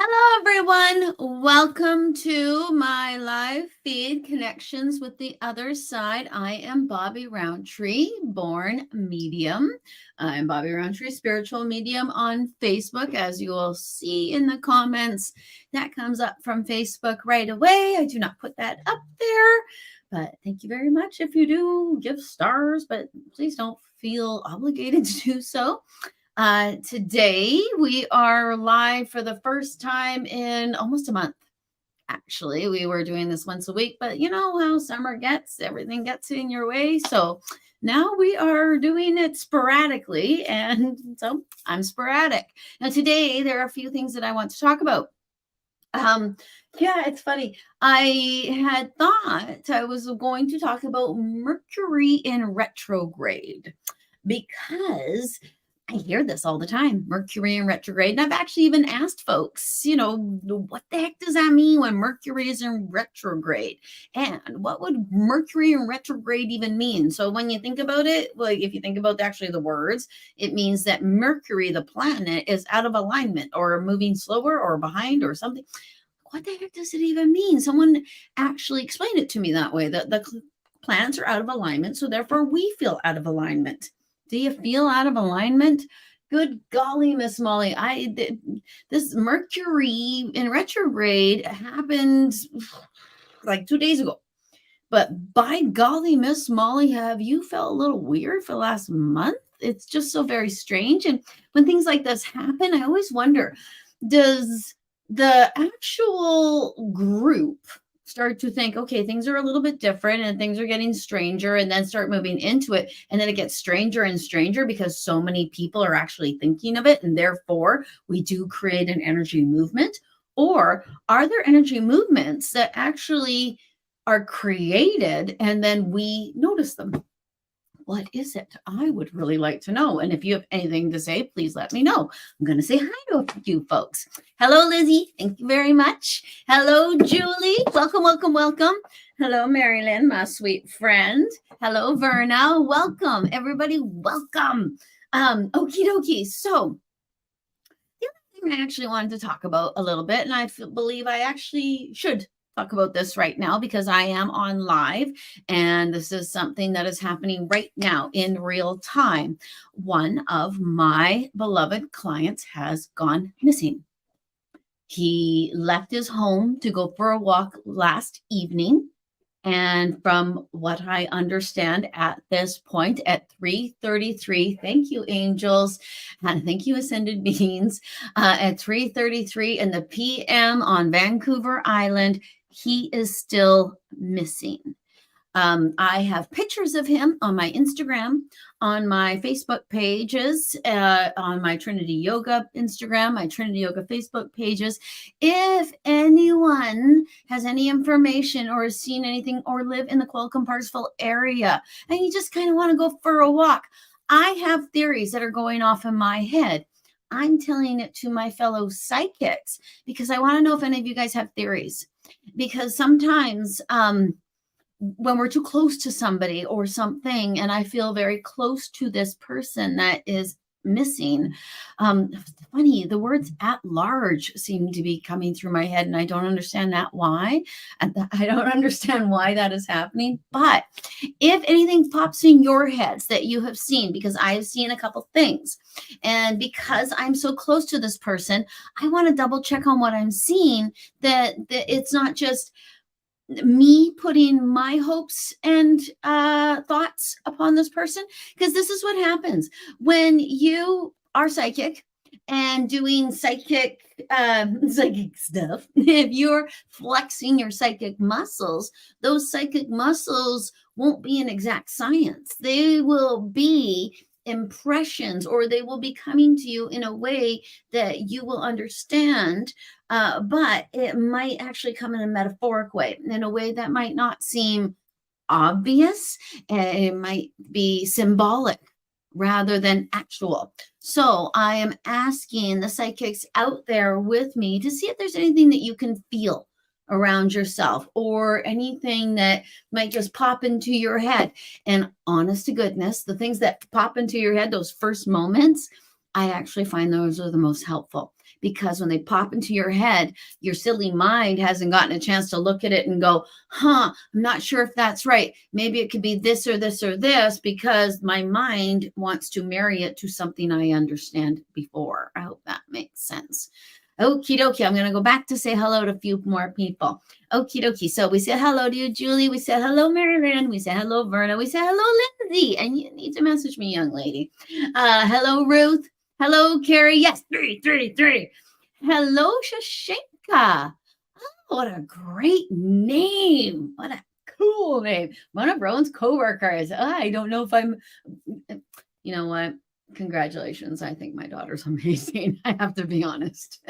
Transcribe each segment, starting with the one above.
Hello, everyone. Welcome to my live feed, Connections with the Other Side. I am Bobbi Rowntree Born Medium. I'm Bobbi Rowntree Spiritual Medium on Facebook. As you will see in the comments, that comes up from Facebook right away. I do not put that up there, but thank you very much. If you do, give stars, but please don't feel obligated to do so. Today we are live for the first time in almost a month. Actually, we were doing this once a week, but you know how summer gets, everything gets in your way. So now we are doing it sporadically. And so I'm sporadic. Now, today there are a few things that I want to talk about. Yeah, it's funny. I had thought I was going to talk about Mercury in retrograde because I hear this all the time, Mercury in retrograde. And I've actually even asked folks, what the heck does that mean when Mercury is in retrograde? And what would Mercury in retrograde even mean? So when you think about it, like if you think about actually the words, it means that Mercury, the planet, is out of alignment or moving slower or behind or something. What the heck does it even mean? Someone actually explained it to me that way, that the planets are out of alignment. So therefore we feel out of alignment. Do you feel out of alignment? Good golly, Miss Molly. This Mercury in retrograde happened like 2 days ago. But by golly, Miss Molly, have you felt a little weird for the last month? It's just so very strange. And when things like this happen, I always wonder, does the actual group start to think, okay, things are a little bit different and things are getting stranger, and then start moving into it, and then it gets stranger and stranger because so many people are actually thinking of it, and therefore we do create an energy movement? Or are there energy movements that actually are created and then we notice them? What is it? I would really like to know. And if you have anything to say, please let me know. I'm going to say hi to a few folks. Hello, Lizzie. Thank you very much. Hello, Julie. Welcome, welcome, welcome. Hello, Marilyn, my sweet friend. Hello, Verna. Welcome. Everybody, welcome. Okie dokie. So the other thing I actually wanted to talk about a little bit, and I believe I actually should talk about this right now because I am on live and this is something that is happening right now in real time. One of my beloved clients has gone missing. He left his home to go for a walk last evening. And from what I understand at this point at 3:33, thank you, angels, and thank you, ascended beings, at 3:33 in the PM on Vancouver Island, he is still missing. I have pictures of him on my Instagram, on my Facebook pages, on my Trinity Yoga Instagram, my Trinity Yoga Facebook pages. If anyone has any information or has seen anything or live in the Qualicum-Parksville area and you just kind of want to go for a walk, I have theories that are going off in my head. I'm telling it to my fellow psychics because I want to know if any of you guys have theories. Because sometimes, when we're too close to somebody or something, and I feel very close to this person that is missing, funny, the words at large seem to be coming through my head, and I don't understand that why. I don't understand why that is happening. But if anything pops in your heads that you have seen, because I have seen a couple things, and because I'm so close to this person, I want to double check on what I'm seeing, that it's not just me putting my hopes and thoughts upon this person. Because this is what happens when you are psychic and doing psychic stuff. If you're flexing your psychic muscles, those psychic muscles won't be an exact science. They will be impressions, or they will be coming to you in a way that you will understand, but it might actually come in a metaphoric way, in a way that might not seem obvious. It might be symbolic rather than actual. So I am asking the psychics out there with me to see if there's anything that you can feel around yourself, or anything that might just pop into your head. And honest to goodness, the things that pop into your head, those first moments, I actually find those are the most helpful, because when they pop into your head, your silly mind hasn't gotten a chance to look at it and go, I'm not sure if that's right. Maybe it could be this or this or this, because my mind wants to marry it to something I understand before. I hope that makes sense. Okie dokie. I'm going to go back to say hello to a few more people. Okie dokie. So we said hello to you, Julie. We said hello, Marilyn. We said hello, Verna. We said hello, Lindsay. And you need to message me, young lady. Hello, Ruth. Hello, Carrie. Yes, three. Hello, Shashenka. Oh, what a great name. What a cool name. One of Rowan's coworkers. I don't know if I'm, you know what? Congratulations. I think my daughter's amazing. I have to be honest.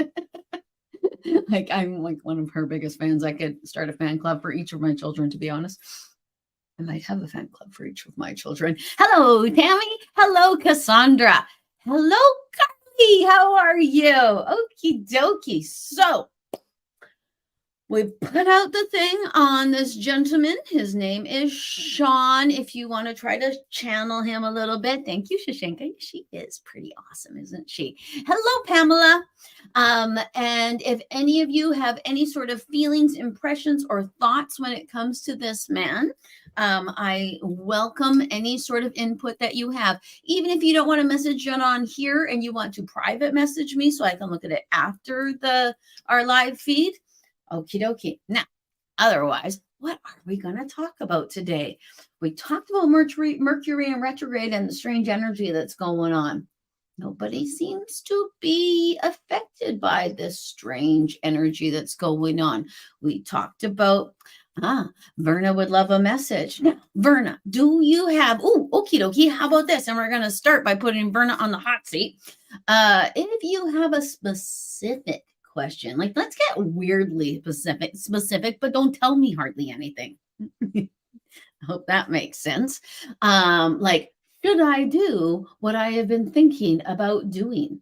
Like, I'm like one of her biggest fans. I could start a fan club for each of my children, to be honest. I might have a fan club for each of my children. Hello, Tammy. Hello, Cassandra. Hello, Carly. How are you? Okie dokie. So, we put out the thing on this gentleman. His name is Sean. If you want to try to channel him a little bit. Thank you, Shashenka. She is pretty awesome, isn't she? Hello, Pamela. And if any of you have any sort of feelings, impressions, or thoughts when it comes to this man, I welcome any sort of input that you have. Even if you don't want to message it on here and you want to private message me so I can look at it after our live feed. Okie dokie. Now, otherwise, what are we going to talk about today? We talked about Mercury in retrograde and the strange energy that's going on. Nobody seems to be affected by this strange energy that's going on. We talked about, Verna would love a message. Now, Verna, do you have, okie dokie, how about this? And we're going to start by putting Verna on the hot seat. If you have a specific question, like, let's get weirdly specific, but don't tell me hardly anything. I hope that makes sense. Like, should I do what I have been thinking about doing?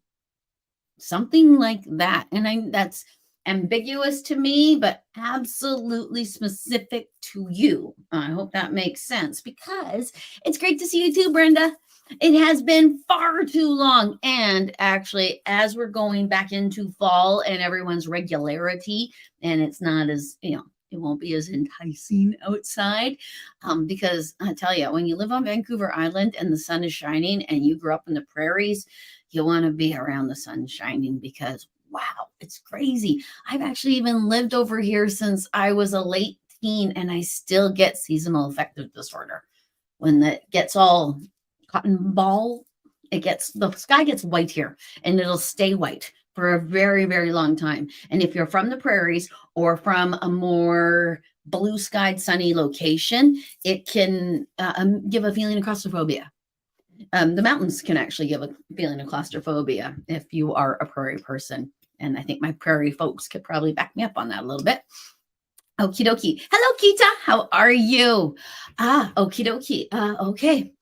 Something like that. And that's ambiguous to me, but absolutely specific to you. I hope that makes sense, because it's great to see you too, Brenda. It has been far too long. And actually, as we're going back into fall and everyone's regularity, and it's not as, it won't be as enticing outside, because I tell you, when you live on Vancouver Island and the sun is shining and you grew up in the prairies, you want to be around the sun shining, because wow, it's crazy. I've actually even lived over here since I was a late teen, and I still get seasonal affective disorder. When that gets all cotton ball, the sky gets white here, and it'll stay white for a very, very long time. And if you're from the prairies or from a more blue skied sunny location, it can give a feeling of claustrophobia. The mountains can actually give a feeling of claustrophobia if you are a prairie person. And I think my prairie folks could probably back me up on that a little bit. Okie dokie. Hello, Kita. How are you? Okie dokie. Okay.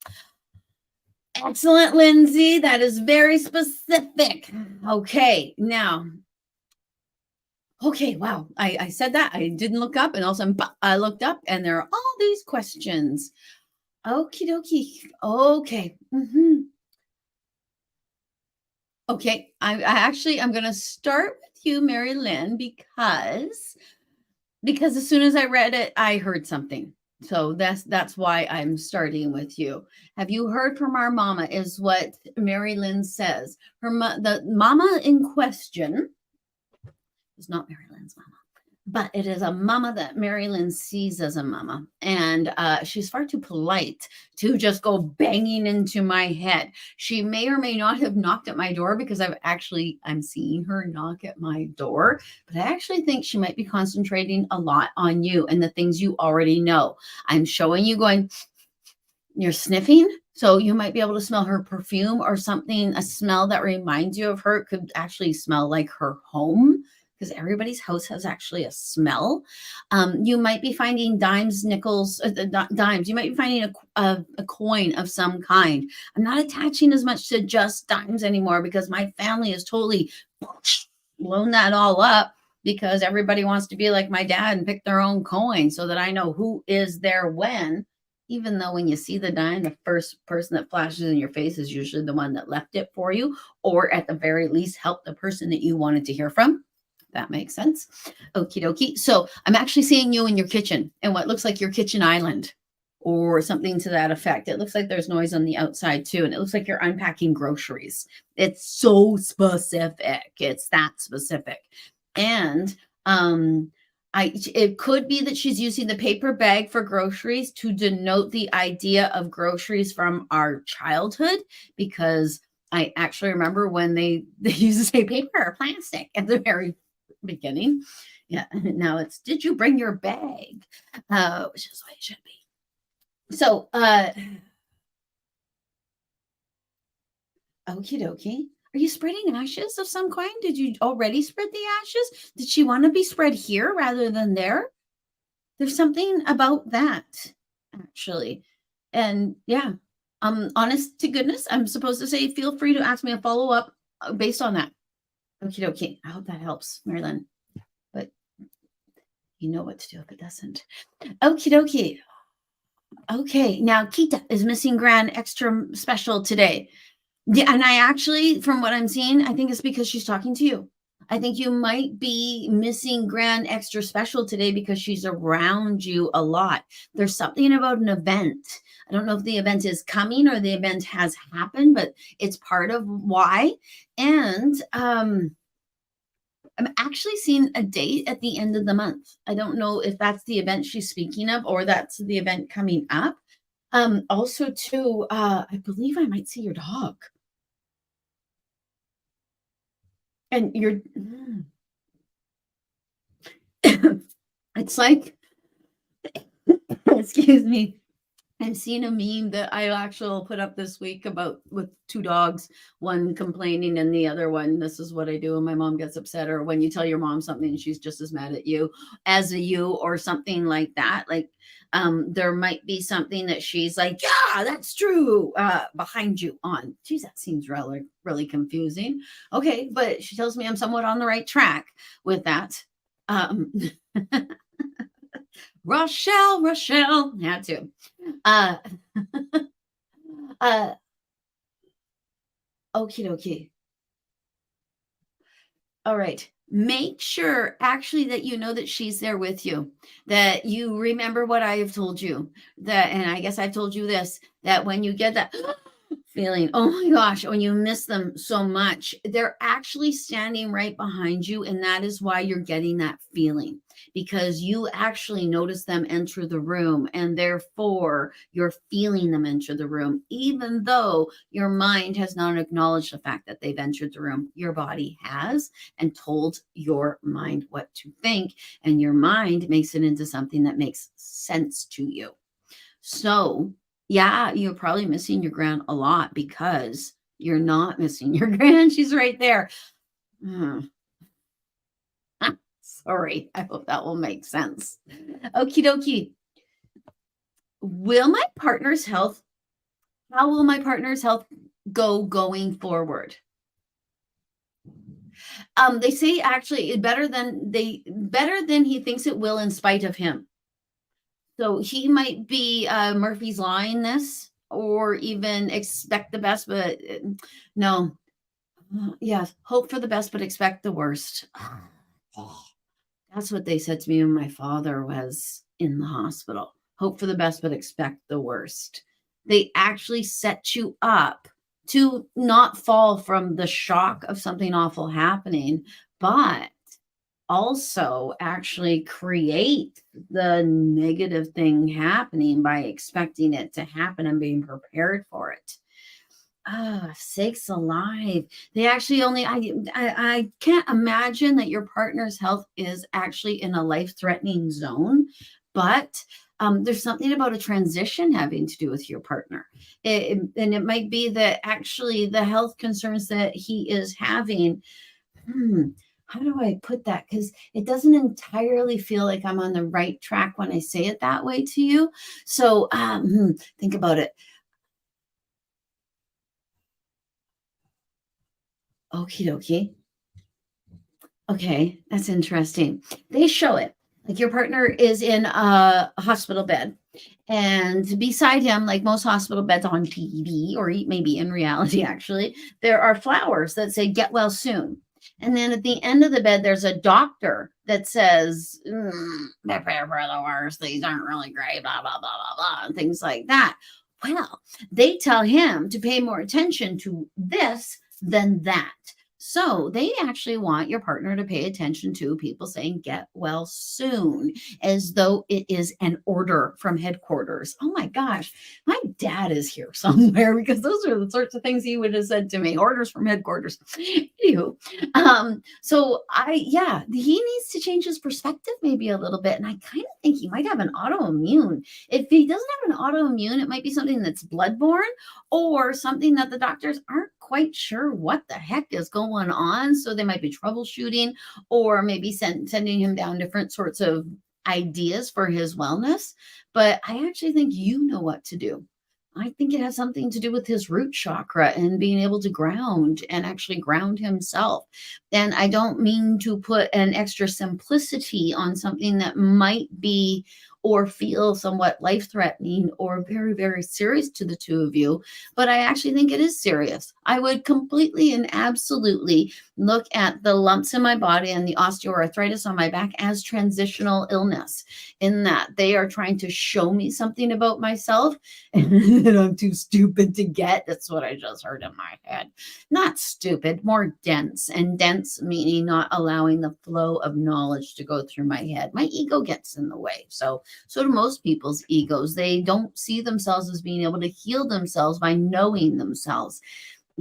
Excellent, Lindsay. That is very specific. Okay, now. Okay, wow. I said that. I didn't look up, and all of a sudden I looked up, and there are all these questions. Okie dokie. Okay. Okay, I'm going to start with you, Mary Lynn, because as soon as I read it, I heard something. So that's why I'm starting with you. Have you heard from our mama, is what Mary Lynn says. The mama in question is not Mary Lynn's mama, but it is a mama that Mary Lynn sees as a mama. And she's far too polite to just go banging into my head. She may or may not have knocked at my door, because I'm seeing her knock at my door, but I actually think she might be concentrating a lot on you and the things you already know. I'm showing you going, you're sniffing. So you might be able to smell her perfume or something, a smell that reminds you of her. It could actually smell like her home, because everybody's house has actually a smell. You might be finding dimes, nickels, dimes. You might be finding a coin of some kind. I'm not attaching as much to just dimes anymore, because my family has totally blown that all up, because everybody wants to be like my dad and pick their own coin, so that I know who is there when. even though when you see the dime, the first person that flashes in your face is usually the one that left it for you, or at the very least, help the person that you wanted to hear from. That makes sense. Okie dokie. So I'm actually seeing you in your kitchen and what looks like your kitchen island or something to that effect. It looks like there's noise on the outside too. And it looks like you're unpacking groceries. It's so specific. It's that specific. And it could be that she's using the paper bag for groceries to denote the idea of groceries from our childhood, because I actually remember when they used to say paper or plastic at the very beginning. Yeah. Now it's, did you bring your bag? Which is what it should be. So, okie dokie. Are you spreading ashes of some kind? Did you already spread the ashes? Did she want to be spread here rather than there? There's something about that, actually. And yeah, honest to goodness, I'm supposed to say, feel free to ask me a follow-up based on that. Okie dokie. I hope that helps, Marilyn. But you know what to do if it doesn't. Okie dokie. Okay, now Kita is missing grand extra special today. Yeah, and I actually, from what I'm seeing, I think it's because she's talking to you. I think you might be missing grand extra special today because she's around you a lot. There's something about an event. I don't know if the event is coming or the event has happened, but it's part of why. And I'm actually seeing a date at the end of the month. I don't know if that's the event she's speaking of or that's the event coming up. Also, too, I believe I might see your dog. And you're, it's like, excuse me. I've seen a meme that I actually put up this week about with two dogs, one complaining and the other one, this is what I do when my mom gets upset, or when you tell your mom something, she's just as mad at you as a you, or something like that. Like, there might be something that she's like, yeah, that's true, behind you on. Geez, that seems really, really confusing. Okay, but she tells me I'm somewhat on the right track with that. Rochelle had to. Uh, uh, okie dokie. All right. Make sure actually that you know that she's there with you, that you remember what I have told you, that, and I guess I've told you this, that when you get that feeling, oh my gosh, when you miss them so much, they're actually standing right behind you. And that is why you're getting that feeling, because you actually notice them enter the room, and therefore you're feeling them enter the room, even though your mind has not acknowledged the fact that they've entered the room. Your body has, and told your mind what to think, and your mind makes it into something that makes sense to you. So yeah, you're probably missing your grand a lot because you're not missing your grand. She's right there. Sorry. I hope that will make sense. Okie dokie. How will my partner's health go going forward? They say actually better than he thinks it will in spite of him. So he might be Murphy's Law in this, or even expect the best, but no. Yes, hope for the best, but expect the worst. That's what they said to me when my father was in the hospital. Hope for the best, but expect the worst. They actually set you up to not fall from the shock of something awful happening, but also actually create the negative thing happening by expecting it to happen and being prepared for it. Sakes alive. They actually only, I can't imagine that your partner's health is actually in a life-threatening zone, but there's something about a transition having to do with your partner. And it might be that actually the health concerns that he is having, how do I put that? Because it doesn't entirely feel like I'm on the right track when I say it that way to you. So think about it. Okie dokie. Okay, that's interesting. They show it like your partner is in a hospital bed, And beside him, like most hospital beds on TV or maybe in reality, actually, there are flowers that say, "Get well soon." And then at the end of the bed, there's a doctor that says, "Prepare for the worst. These aren't really great, blah, blah, blah, blah, blah," and things like that. Well, they tell him to pay more attention to this than that. So they actually want your partner to pay attention to people saying, "Get well soon," as though it is an order from headquarters. Oh my gosh, my dad is here somewhere because those are the sorts of things he would have said to me, orders from headquarters. Anywho, yeah, he needs to change his perspective maybe a little bit. And I kind of think he might have an autoimmune. If he doesn't have an autoimmune, it might be something that's bloodborne or something that the doctors aren't quite sure what the heck is going on. So they might be troubleshooting or maybe sending him down different sorts of ideas for his wellness. But I actually think you know what to do. I think it has something to do with his root chakra and being able to ground and actually ground himself. And I don't mean to put an extra simplicity on something that might be or feel somewhat life threatening or very, very serious to the two of you. But I actually think it is serious. I would completely and absolutely look at the lumps in my body and the osteoarthritis on my back as transitional illness, in that they are trying to show me something about myself and I'm too stupid to get. That's what I just heard in my head. Not stupid, more dense. And dense meaning not allowing the flow of knowledge to go through my head. My ego gets in the way. So do most people's egos. They don't see themselves as being able to heal themselves by knowing themselves.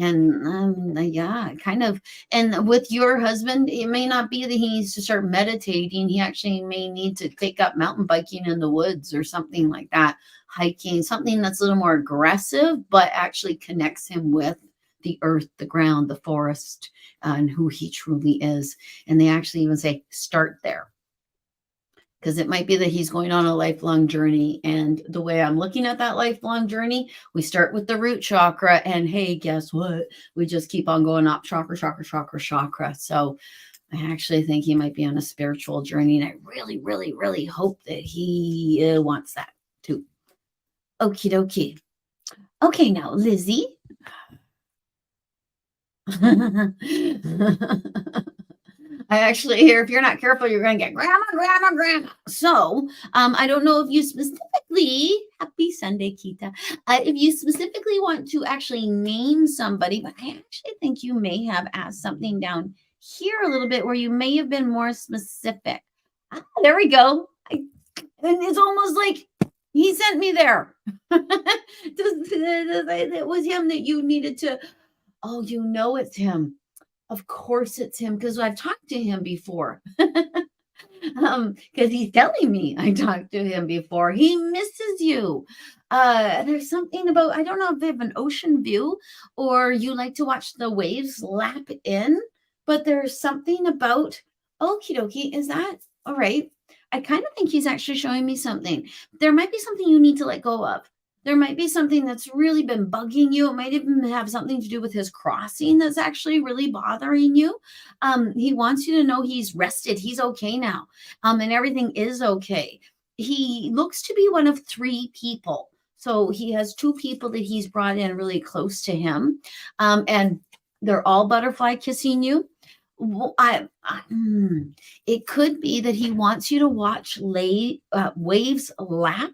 And yeah, kind of. And with your husband, it may not be that he needs to start meditating. He actually may need to take up mountain biking in the woods or something like that, hiking, something that's a little more aggressive, but actually connects him with the earth, the ground, the forest, and who he truly is. And they actually even say, start there. Because it might be that he's going on a lifelong journey. And the way I'm looking at that lifelong journey, we start with the root chakra. And hey, guess what? We just keep on going up chakra, chakra, chakra, chakra. So I actually think he might be on a spiritual journey. And I really, really, really hope that he wants that too. Okie dokie. Okay, now, Lizzie. I actually hear, if you're not careful, you're going to get grandma. So I don't know if you specifically, happy Sunday, Kita, if you specifically want to actually name somebody, but I actually think you may have asked something down here a little bit where you may have been more specific. There we go. And it's almost like he sent me there. It was him that you needed to, oh, you know it's him. Of course it's him, because I've talked to him before. Because he's telling me I talked to him before. He misses you. There's something about, I don't know if they have an ocean view or you like to watch the waves lap in, but there's something about, okie dokie, is that all right? I kind of think he's actually showing me something. There might be something you need to let go of. There might be something that's really been bugging you. It might even have something to do with his crossing that's actually really bothering you. He wants you to know he's rested. He's okay now. And everything is okay. He looks to be one of three people. So he has two people that he's brought in really close to him. And they're all butterfly kissing you. It could be that he wants you to watch waves lap.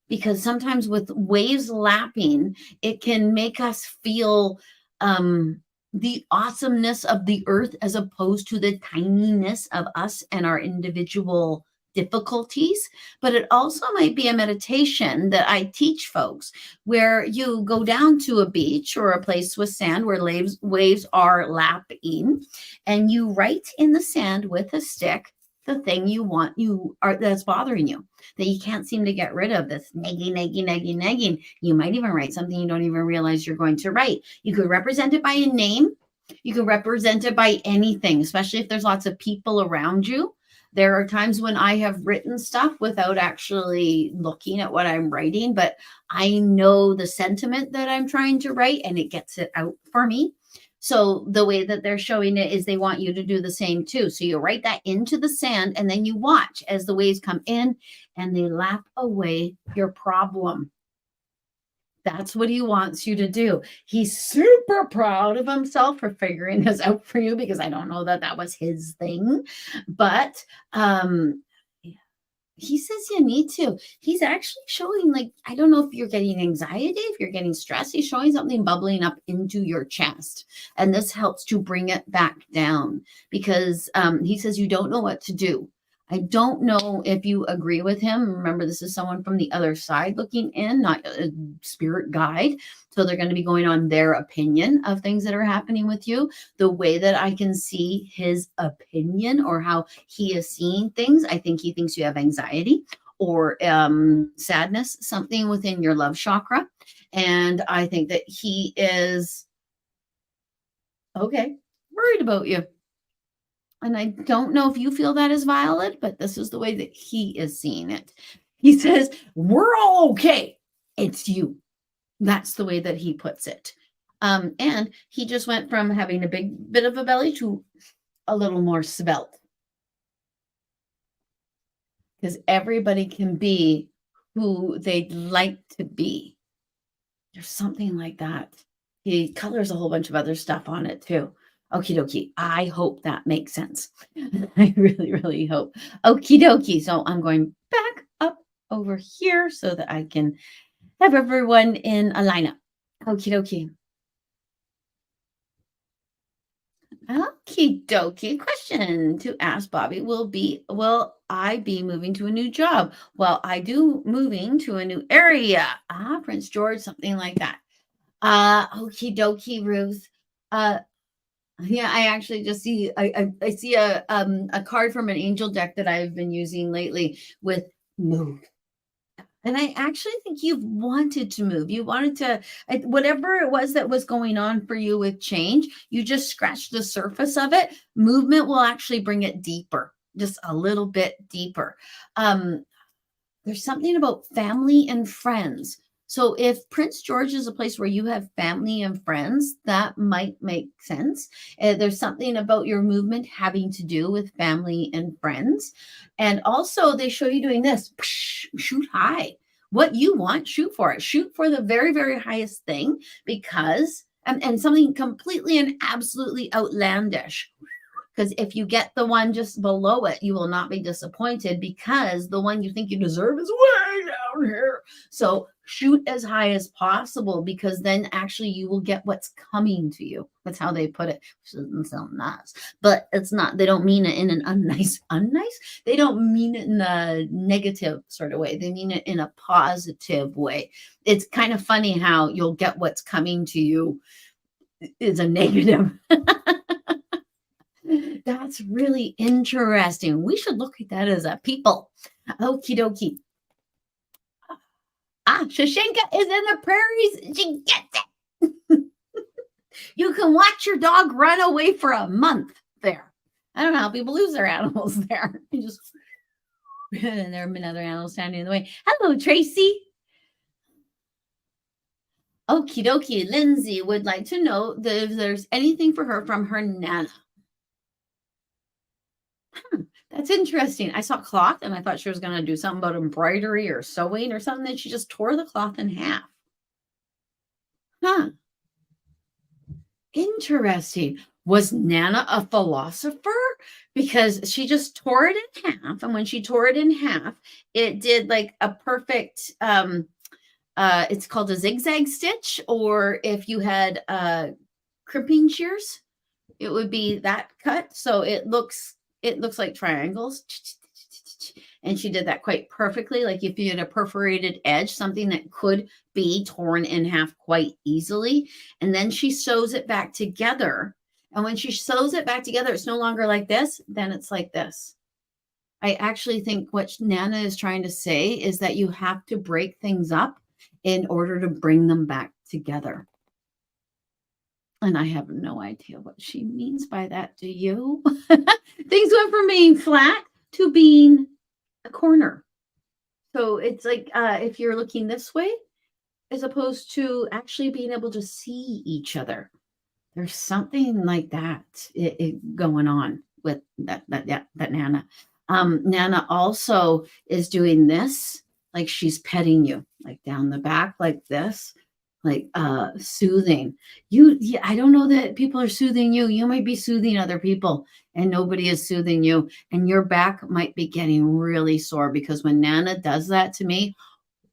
Because sometimes with waves lapping, it can make us feel the awesomeness of the earth as opposed to the tininess of us and our individual difficulties. But it also might be a meditation that I teach folks where you go down to a beach or a place with sand where waves are lapping, and you write in the sand with a stick the thing that's bothering you, that you can't seem to get rid of, this nagging. You might even write something you don't even realize you're going to write. You could represent it by a name. You could represent it by anything, especially if there's lots of people around you. There are times when I have written stuff without actually looking at what I'm writing, but I know the sentiment that I'm trying to write and it gets it out for me. So the way that they're showing it is they want you to do the same too. So you write that into the sand and then you watch as the waves come in and they lap away your problem. That's what he wants you to do. He's super proud of himself for figuring this out for you, because I don't know that that was his thing. But he says you need to. He's actually showing, like, I don't know if you're getting anxiety, if you're getting stressed. He's showing something bubbling up into your chest. And this helps to bring it back down, because he says you don't know what to do. I don't know if you agree with him. Remember, this is someone from the other side looking in, not a spirit guide. So they're going to be going on their opinion of things that are happening with you. The way that I can see his opinion or how he is seeing things, I think he thinks you have anxiety or sadness, something within your love chakra. And I think that he is, okay, worried about you. And I don't know if you feel that is valid, but this is the way that he is seeing it. He says, we're all okay. It's you. That's the way that he puts it. And he just went from having a big bit of a belly to a little more svelte. Because everybody can be who they'd like to be. There's something like that. He colors a whole bunch of other stuff on it too. Okie dokie. I hope that makes sense. I really, really hope. Okie dokie. So I'm going back up over here so that I can have everyone in a lineup. Okie dokie. Okie dokie. Question to ask Bobbi will I be moving to a new job? Well, I do moving to a new area. Prince George, something like that. Okie dokie, Ruth. Yeah, I actually just see I see a card from an angel deck that I've been using lately with move. And I actually think you've wanted to move. You wanted to, whatever it was that was going on for you with change, you just scratched the surface of it. Movement will actually bring it deeper, just a little bit deeper. There's something about family and friends. So if Prince George is a place where you have family and friends, that might make sense. There's something about your movement having to do with family and friends. And also they show you doing this, shoot high. What you want, shoot for it. Shoot for the very, very highest thing, because, and something completely and absolutely outlandish. Because if you get the one just below it, you will not be disappointed, because the one you think you deserve is way down here. So shoot as high as possible, because then actually you will get what's coming to you. That's how they put it, which doesn't sound nice, but it's not. They don't mean it in an unnice. They don't mean it in a negative sort of way. They mean it in a positive way. It's kind of funny how you'll get what's coming to you is a negative. That's really interesting. We should look at that as a people. Okie dokie. Shashenka is in the prairies. She gets it. You can watch your dog run away for a month there. I don't know how people lose their animals there. You just, and there have been other animals standing in the way. Hello, Tracy. Okie dokie. Lindsay would like to know if there's anything for her from her Nana. That's interesting. I saw cloth and I thought she was going to do something about embroidery or sewing or something. Then she just tore the cloth in half. Huh. Interesting. Was Nana a philosopher? Because she just tore it in half. And when she tore it in half, it did like a perfect, it's called a zigzag stitch. Or if you had crimping shears, it would be that cut. So it looks like triangles. And she did that quite perfectly. Like if you had a perforated edge, something that could be torn in half quite easily. And then she sews it back together. And when she sews it back together, it's no longer like this, then it's like this. I actually think what Nana is trying to say is that you have to break things up in order to bring them back together. And I have no idea what she means by that. Do you? Things went from being flat to being a corner. So it's like if you're looking this way, as opposed to actually being able to see each other. There's something like that going on with that Nana. Nana also is doing this, like she's petting you, like down the back, like this, like soothing you. Yeah, I don't know that people are soothing you. You might be soothing other people, and nobody is soothing you. And your back might be getting really sore because when Nana does that to me,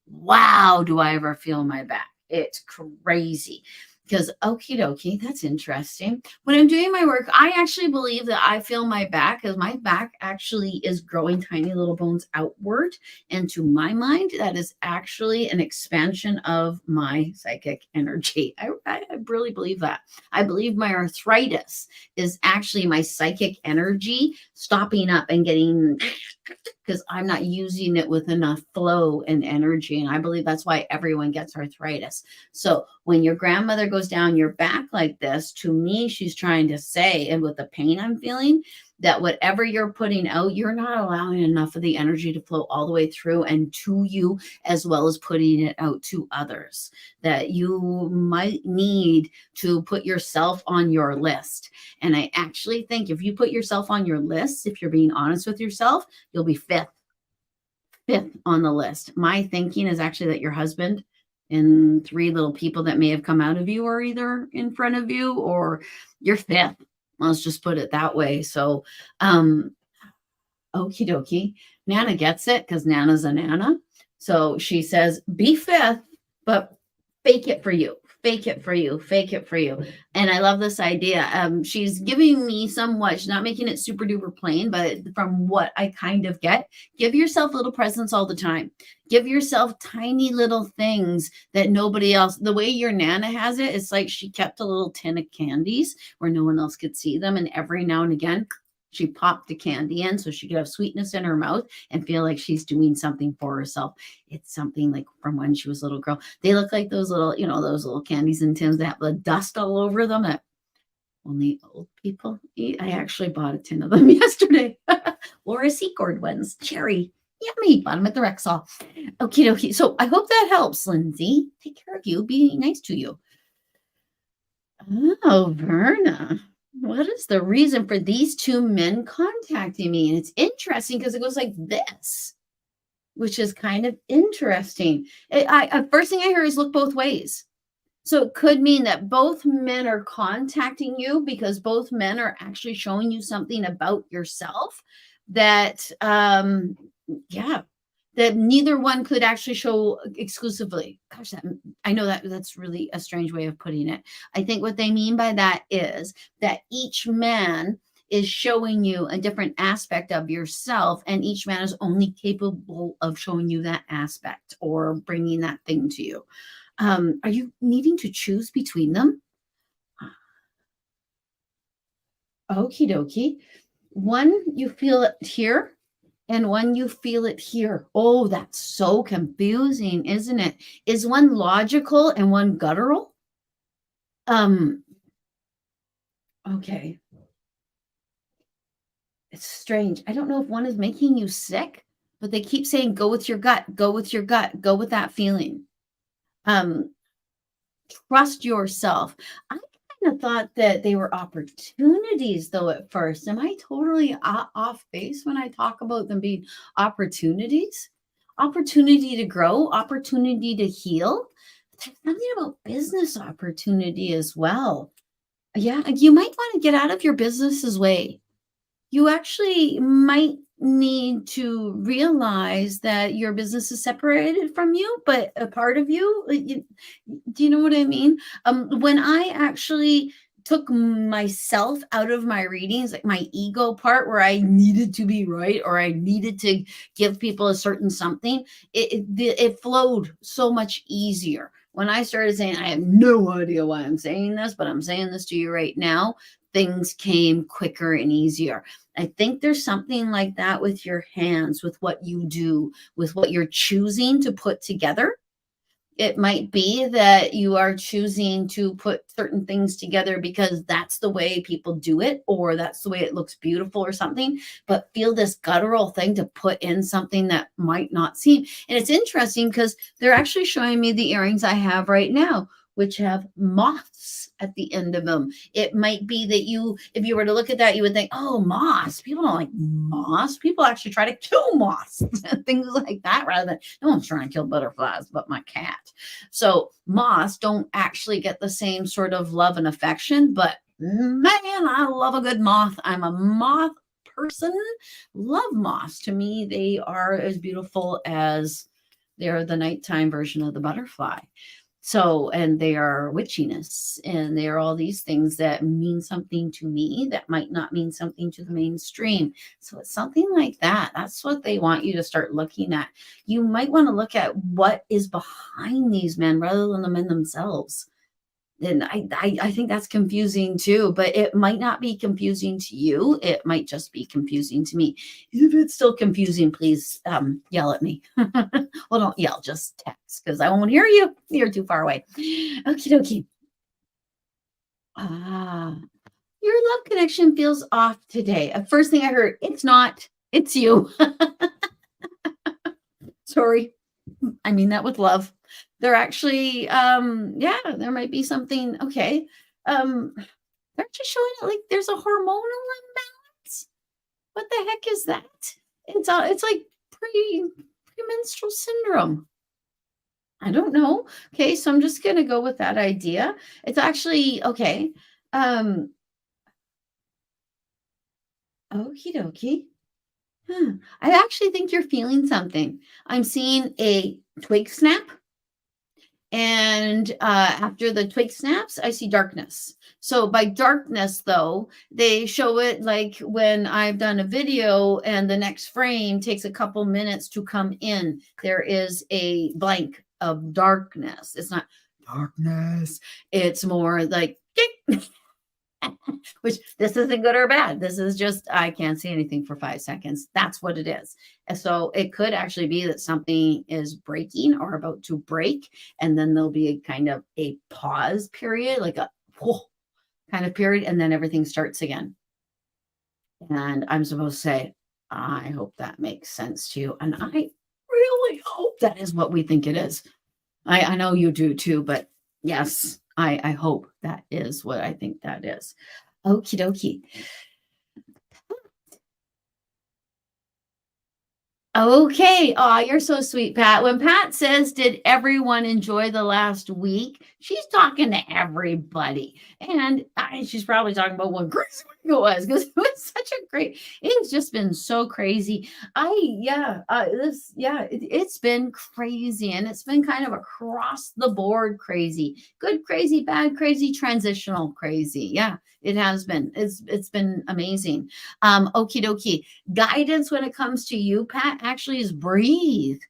wow, do I ever feel my back? It's crazy. Because okie dokie, that's interesting. When I'm doing my work, I actually believe that I feel my back as my back actually is growing tiny little bones outward. And to my mind, that is actually an expansion of my psychic energy. I really believe that. I believe my arthritis is actually my psychic energy stopping up and getting because I'm not using it with enough flow and energy. And I believe that's why everyone gets arthritis. So when your grandmother goes down your back like this, to me, she's trying to say, and with the pain I'm feeling, that whatever you're putting out, you're not allowing enough of the energy to flow all the way through and to you, as well as putting it out to others. That you might need to put yourself on your list. And I actually think if you put yourself on your list, if you're being honest with yourself, you'll be fifth on the list. My thinking is actually that your husband and three little people that may have come out of you are either in front of you or you're fifth. Let's just put it that way. So, okie dokie. Nana gets it because Nana's a Nana. So she says, be fifth, but fake it for you. Fake it for you. Fake it for you. And I love this idea. She's giving me somewhat, she's not making it super duper plain, but from what I kind of get, give yourself little presents all the time. Give yourself tiny little things that nobody else, the way your Nana has it, it's like she kept a little tin of candies where no one else could see them. And every now and again, she popped the candy in so she could have sweetness in her mouth and feel like she's doing something for herself. It's something like from when she was a little girl. They look like those little, those little candies and tins that have the dust all over them that only old people eat. I actually bought a tin of them yesterday. Laura Secord ones, cherry. Yummy. Bought them at the Rexall. Okie dokie. So I hope that helps, Lindsay. Take care of you. Be nice to you. Oh, Verna. What is the reason for these two men contacting me? And it's interesting because it goes like this, which is kind of interesting. First thing I hear is look both ways. So it could mean that both men are contacting you because both men are actually showing you something about yourself that, that neither one could actually show exclusively. Gosh, I know that's really a strange way of putting it. I think what they mean by that is that each man is showing you a different aspect of yourself, and each man is only capable of showing you that aspect or bringing that thing to you. Are you needing to choose between them? Okie dokie. One, you feel it here, and one you feel it here. Oh, that's so confusing, isn't it? Is one logical and one guttural? Okay. It's strange. I don't know if one is making you sick, but they keep saying, go with your gut, go with your gut, go with that feeling. Trust yourself. I kind of thought that they were opportunities though at first. Am I totally off base when I talk about them being opportunities? Opportunity to grow, opportunity to heal. There's something about business opportunity as well. Yeah, you might want to get out of your business's way. You actually might need to realize that your business is separated from you, but a part of you. Do you know what I mean? When I actually took myself out of my readings, like my ego part where I needed to be right or I needed to give people a certain something, it flowed so much easier. When I started saying, I have no idea why I'm saying this, but I'm saying this to you right now, things came quicker and easier. I think there's something like that with your hands, with what you do, with what you're choosing to put together. It might be that you are choosing to put certain things together because that's the way people do it, or that's the way it looks beautiful or something, but feel this guttural thing to put in something that might not seem. And it's interesting because they're actually showing me the earrings I have right now, which have moths at the end of them. It might be that if you were to look at that, you would think, oh, moths. People don't like moths. People actually try to kill moths and things like that rather than, no one's trying to kill butterflies but my cat. So moths don't actually get the same sort of love and affection, but man, I love a good moth. I'm a moth person. Love moths. To me, they are as beautiful as they're the nighttime version of the butterfly. So, and they are witchiness, and they are all these things that mean something to me that might not mean something to the mainstream. So it's something like that. That's what they want you to start looking at. You might want to look at what is behind these men rather than the men themselves. And I think that's confusing too, but it might not be confusing to you. It might just be confusing to me. If it's still confusing, please yell at me. Well, don't yell, just text because I won't hear you. You're too far away. Okie dokie. Your love connection feels off today. First thing I heard, it's not, it's you. Sorry. I mean that with love. They're actually, there might be something. Okay. They're just showing it like there's a hormonal imbalance. What the heck is that? It's like premenstrual syndrome. I don't know. Okay, so I'm just gonna go with that idea. It's actually okay. Okie dokie. I actually think you're feeling something. I'm seeing a twig snap. And after the twig snaps, I see darkness. So by darkness, though, they show it like when I've done a video and the next frame takes a couple minutes to come in. There is a blank of darkness. It's not darkness. It's more like, which this isn't good or bad. This is just, I can't see anything for 5 seconds. That's what it is. And so it could actually be that something is breaking or about to break. And then there'll be a kind of a pause period, like a whoa kind of period. And then everything starts again. And I'm supposed to say, I hope that makes sense to you. And I really hope that is what we think it is. I know you do too, but yes. I hope that is what I think that is. Okie dokie. Okay. Oh, you're so sweet, Pat. When Pat says, did everyone enjoy the last week? She's talking to everybody. And she's probably talking about what crazy week it was because it was such a great, it's just been so crazy. It's been crazy. And it's been kind of across the board crazy. Good, crazy, bad, crazy, transitional, crazy. Yeah, it has been. It's been amazing. Okie dokie. Guidance when it comes to you, Pat, actually is breathe.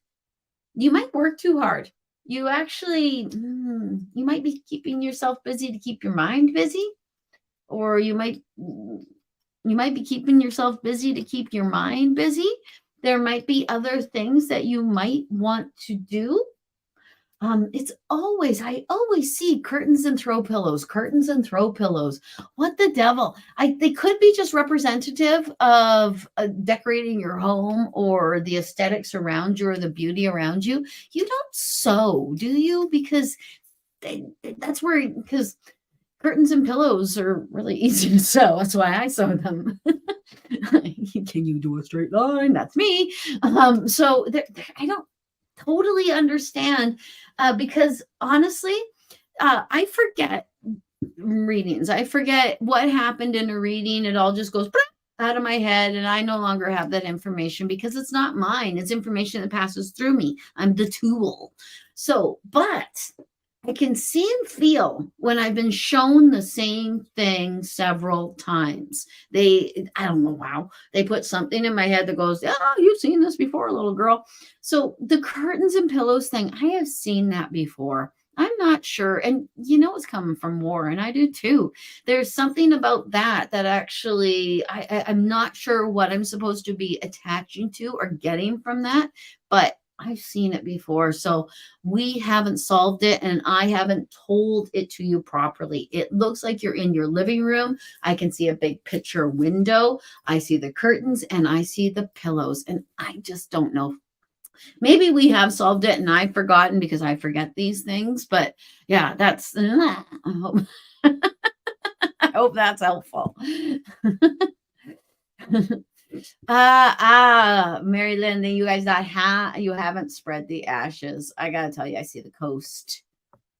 You might work too hard. You actually, you might be keeping yourself busy to keep your mind busy, or you might be keeping yourself busy to keep your mind busy. There might be other things that you might want to do. I always see curtains and throw pillows. What the devil? They could be just representative of decorating your home or the aesthetics around you or the beauty around you. You don't sew, do you? Because because curtains and pillows are really easy to sew. That's why I sew them. Can you do a straight line? That's me. So I don't totally understand because honestly, I forget readings. I forget what happened in a reading. It all just goes out of my head, and I no longer have that information because it's not mine. It's information that passes through me. I'm the tool. So, but I can see and feel when I've been shown the same thing several times. I don't know how, they put something in my head that goes, oh, you've seen this before, little girl. So the curtains and pillows thing, I have seen that before. I'm not sure. And it's coming from Warren. I do too. There's something about that actually, I'm not sure what I'm supposed to be attaching to or getting from that, but I've seen it before. So we haven't solved it and I haven't told it to you properly. It looks like you're in your living room. I can see a big picture window. I see the curtains and I see the pillows and I just don't know. Maybe we have solved it and I've forgotten because I forget these things. But yeah, that's, I hope, I hope that's helpful. Mary Lynn, then you guys you haven't spread the ashes. I gotta tell you, I see the coast,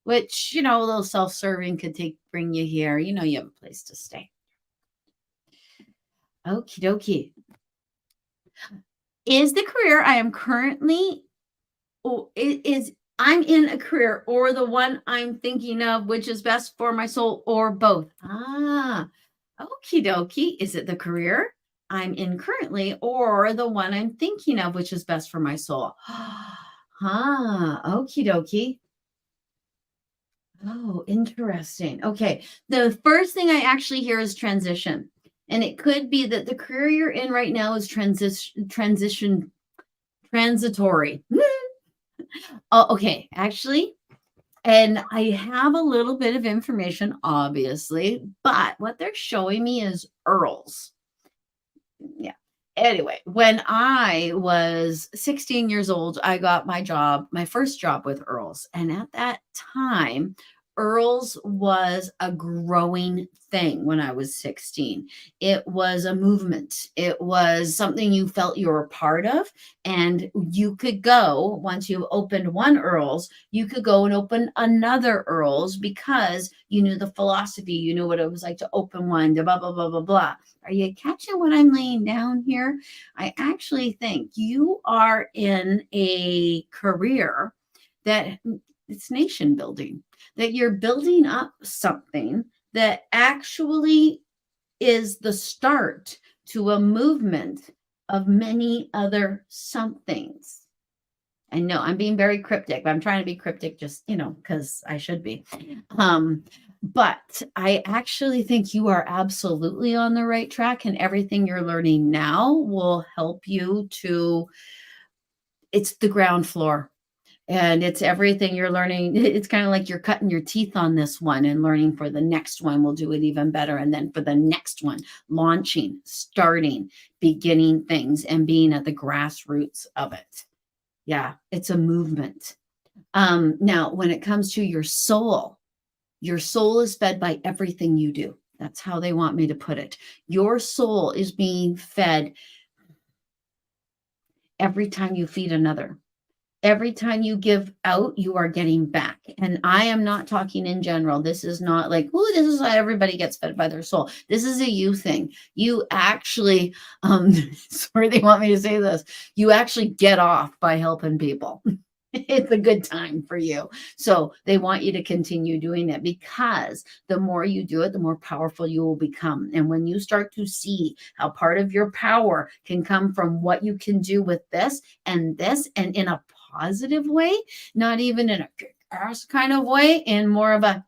which, a little self-serving could bring you here. You have a place to stay. Okie dokie. Is the career I am currently, I'm in a career or the one I'm thinking of, which is best for my soul, or both? Okie dokie. Is it the career I'm in currently or the one I'm thinking of, which is best for my soul? Okie dokie. Oh, interesting. Okay. The first thing I actually hear is transition. And it could be that the career you're in right now is transitory. Oh, okay. Actually, and I have a little bit of information, obviously, but what they're showing me is Earls. Yeah. Anyway, when I was 16 years old, I got my first job with Earls. And at that time, Earls was a growing thing when I was 16. It was a movement. It was something you felt you were a part of. And you could go, once you opened one Earls, you could go and open another Earls because you knew the philosophy, you knew what it was like to open one, blah, blah, blah, blah, blah. Are you catching what I'm laying down here? I actually think you are in a career that it's nation building, that you're building up something that actually is the start to a movement of many other somethings. I know I'm being very cryptic, but I'm trying to be cryptic just, because I should be. But I actually think you are absolutely on the right track, and everything you're learning now will help you it's the ground floor. And it's everything you're learning. It's kind of like you're cutting your teeth on this one and learning for the next one. We'll do it even better. And then for the next one, launching, starting, beginning things and being at the grassroots of it. Yeah, it's a movement. Now, when it comes to your soul is fed by everything you do. That's how they want me to put it. Your soul is being fed every time you feed another. Every time you give out, you are getting back. And I am not talking in general. This is not like, oh, this is how everybody gets fed by their soul. This is a you thing. You actually, sorry, they want me to say this. You actually get off by helping people. It's a good time for you. So they want you to continue doing it because the more you do it, the more powerful you will become. And when you start to see how part of your power can come from what you can do with this, and in a positive way, not even in a ass kind of way, in more of a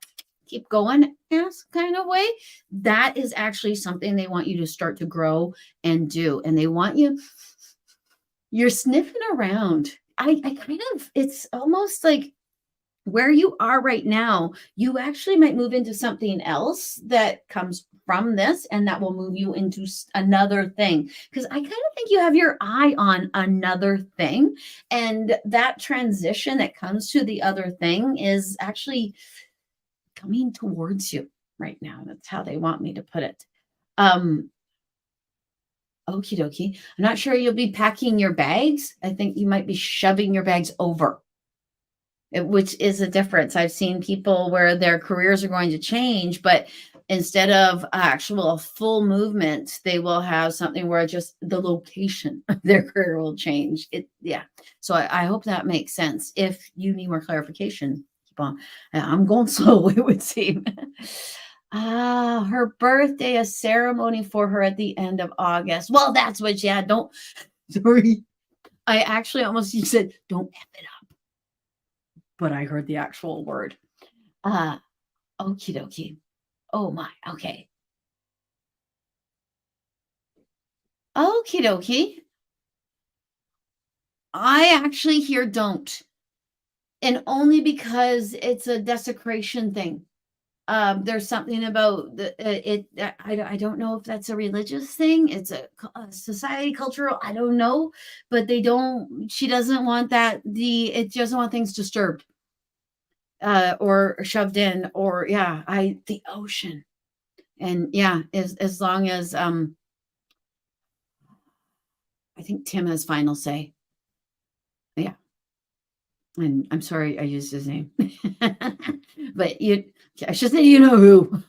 keep going ass kind of way, that is actually something they want you to start to grow and do. And they want you're sniffing around. I kind of, it's almost like where you are right now, you actually might move into something else that comes from this, and that will move you into another thing. Because I kind of think you have your eye on another thing, and that transition that comes to the other thing is actually coming towards you right now. That's how they want me to put it. Okie dokie. I'm not sure you'll be packing your bags. I think you might be shoving your bags over, which is a difference. I've seen people where their careers are going to change, but instead of actual full movement, they will have something where just the location of their career will change. Yeah. So I hope that makes sense. If you need more clarification, keep on. I'm going slow, it would seem. Her birthday, a ceremony for her at the end of August. Well, that's what, yeah, sorry. I actually almost said, don't F it up. But I heard the actual word. Okie dokie. Oh my, okay. Okie dokie. I actually hear don't. And only because it's a desecration thing. There's something about it. I don't know if that's a religious thing. It's a society cultural. I don't know, but she doesn't want it doesn't want things disturbed, or shoved in, or the ocean. And as long as, I think Tim has final say. Yeah. And I'm sorry I used his name. But I should say you know who.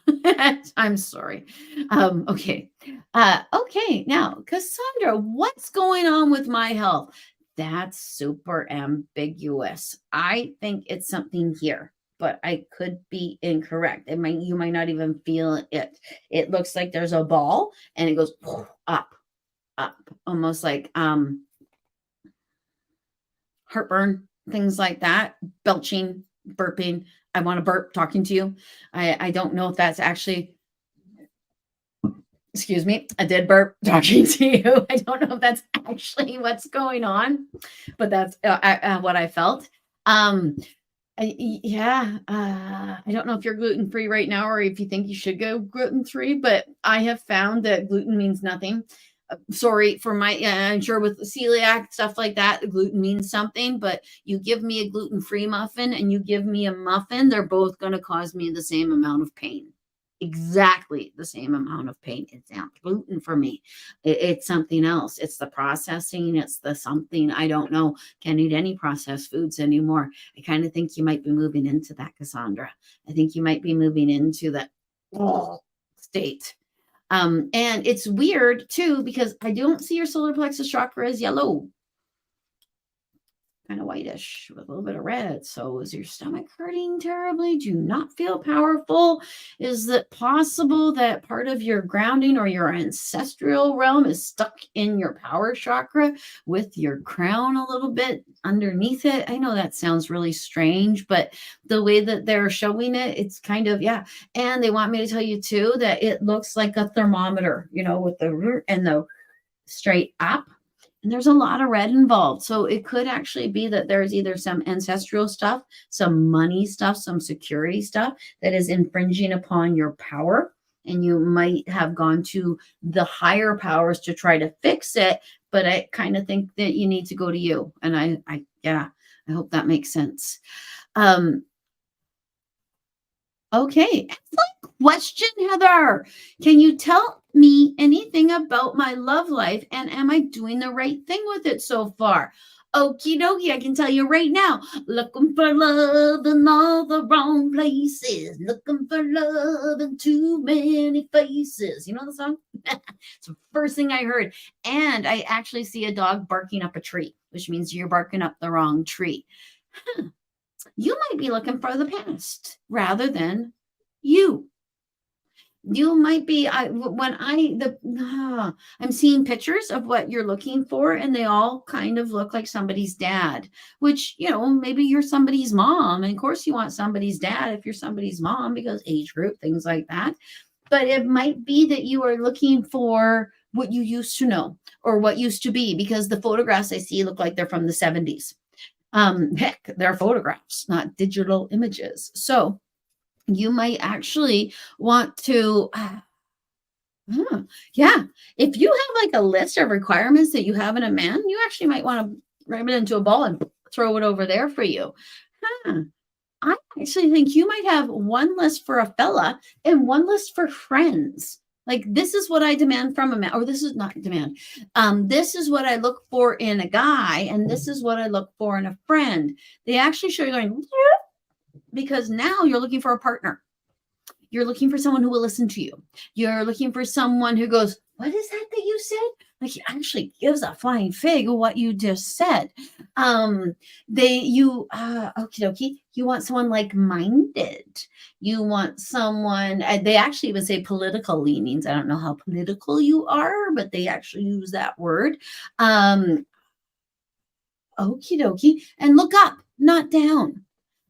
I'm sorry. Okay. Okay, now, Cassandra, what's going on with my health? That's super ambiguous. I think it's something here, but I could be incorrect. You might not even feel it. It looks like there's a ball and it goes up, almost like heartburn, things like that, belching, burping. I want to burp talking to you. I don't know if that's actually, excuse me, I did burp talking to you. I don't know if that's actually what's going on, but that's what I felt. I don't know if you're gluten-free right now or if you think you should go gluten-free, but I have found that gluten means nothing. Sorry for I'm sure with celiac, stuff like that, gluten means something, but you give me a gluten-free muffin and you give me a muffin, they're both going to cause me the same amount of pain. Exactly the same amount of pain. It's not gluten for me. It's something else. It's the processing. It's the something. I don't know. Can't eat any processed foods anymore. I kind of think you might be moving into that, Cassandra. I think you might be moving into that state. And it's weird too, because I don't see your solar plexus chakra as yellow. Kind of whitish with a little bit of red. So is your stomach hurting terribly? Do you not feel powerful? Is it possible that part of your grounding or your ancestral realm is stuck in your power chakra with your crown a little bit underneath it? I know that sounds really strange, but the way that they're showing it, it's kind of, And they want me to tell you too that it looks like a thermometer, with the root and the straight up. And there's a lot of red involved. So it could actually be that there's either some ancestral stuff, some money stuff, some security stuff that is infringing upon your power. And you might have gone to the higher powers to try to fix it. But I kind of think that you need to go to you. And I hope that makes sense. Okay, excellent question, Heather. Can you tell me anything about my love life, and am I doing the right thing with it so far? Okie dokie, I can tell you right now. Looking for love in all the wrong places. Looking for love in too many faces. You know the song? It's the first thing I heard. And I actually see a dog barking up a tree, which means you're barking up the wrong tree. You might be looking for the past rather than you. You might be, I'm seeing pictures of what you're looking for, and they all kind of look like somebody's dad, which, maybe you're somebody's mom. And of course you want somebody's dad if you're somebody's mom, because age group, things like that. But it might be that you are looking for what you used to know or what used to be, because the photographs I see look like they're from the 70s. Heck, they're photographs, not digital images. So you might actually want to, if you have like a list of requirements that you have in a man, you actually might want to write it into a ball and throw it over there for you. I actually think you might have one list for a fella and one list for friends. Like, this is what I demand from a man, or this is not demand. This is what I look for in a guy, and this is what I look for in a friend. They actually show you going, because now you're looking for a partner. You're looking for someone who will listen to you. You're looking for someone who goes, what is that you said? Like, he actually gives a flying fig of what you just said. Okie dokie. You want someone like-minded. You want someone, they actually would say political leanings. I don't know how political you are, but they actually use that word. Okie dokie. And look up, not down.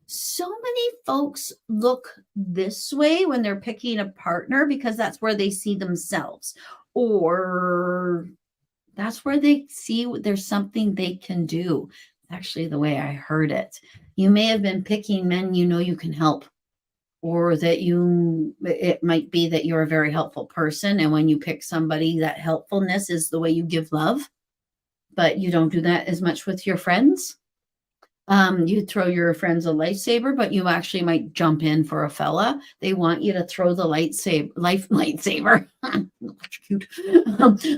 So many folks look this way when they're picking a partner because that's where they see themselves, or that's where they see there's something they can do. Actually, the way I heard it, you may have been picking men you know you can help, or that it might be that you're a very helpful person. And when you pick somebody, that helpfulness is the way you give love, but you don't do that as much with your friends. You throw your friends a lightsaber, but you actually might jump in for a fella. They want you to throw the lightsaber, cute,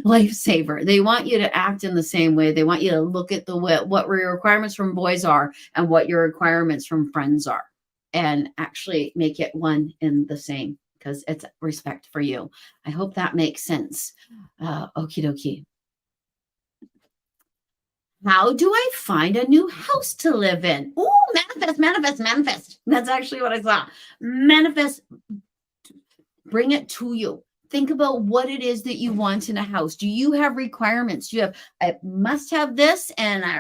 lifesaver. They want you to act in the same way. They want you to look at what your requirements from boys are and what your requirements from friends are, and actually make it one in the same because it's respect for you. I hope that makes sense. Okie dokie. How do I find a new house to live in? Oh, manifest, manifest, manifest. That's actually what I saw. Manifest, bring it to you. Think about what it is that you want in a house. Do you have requirements? Do you have, I must have this, and I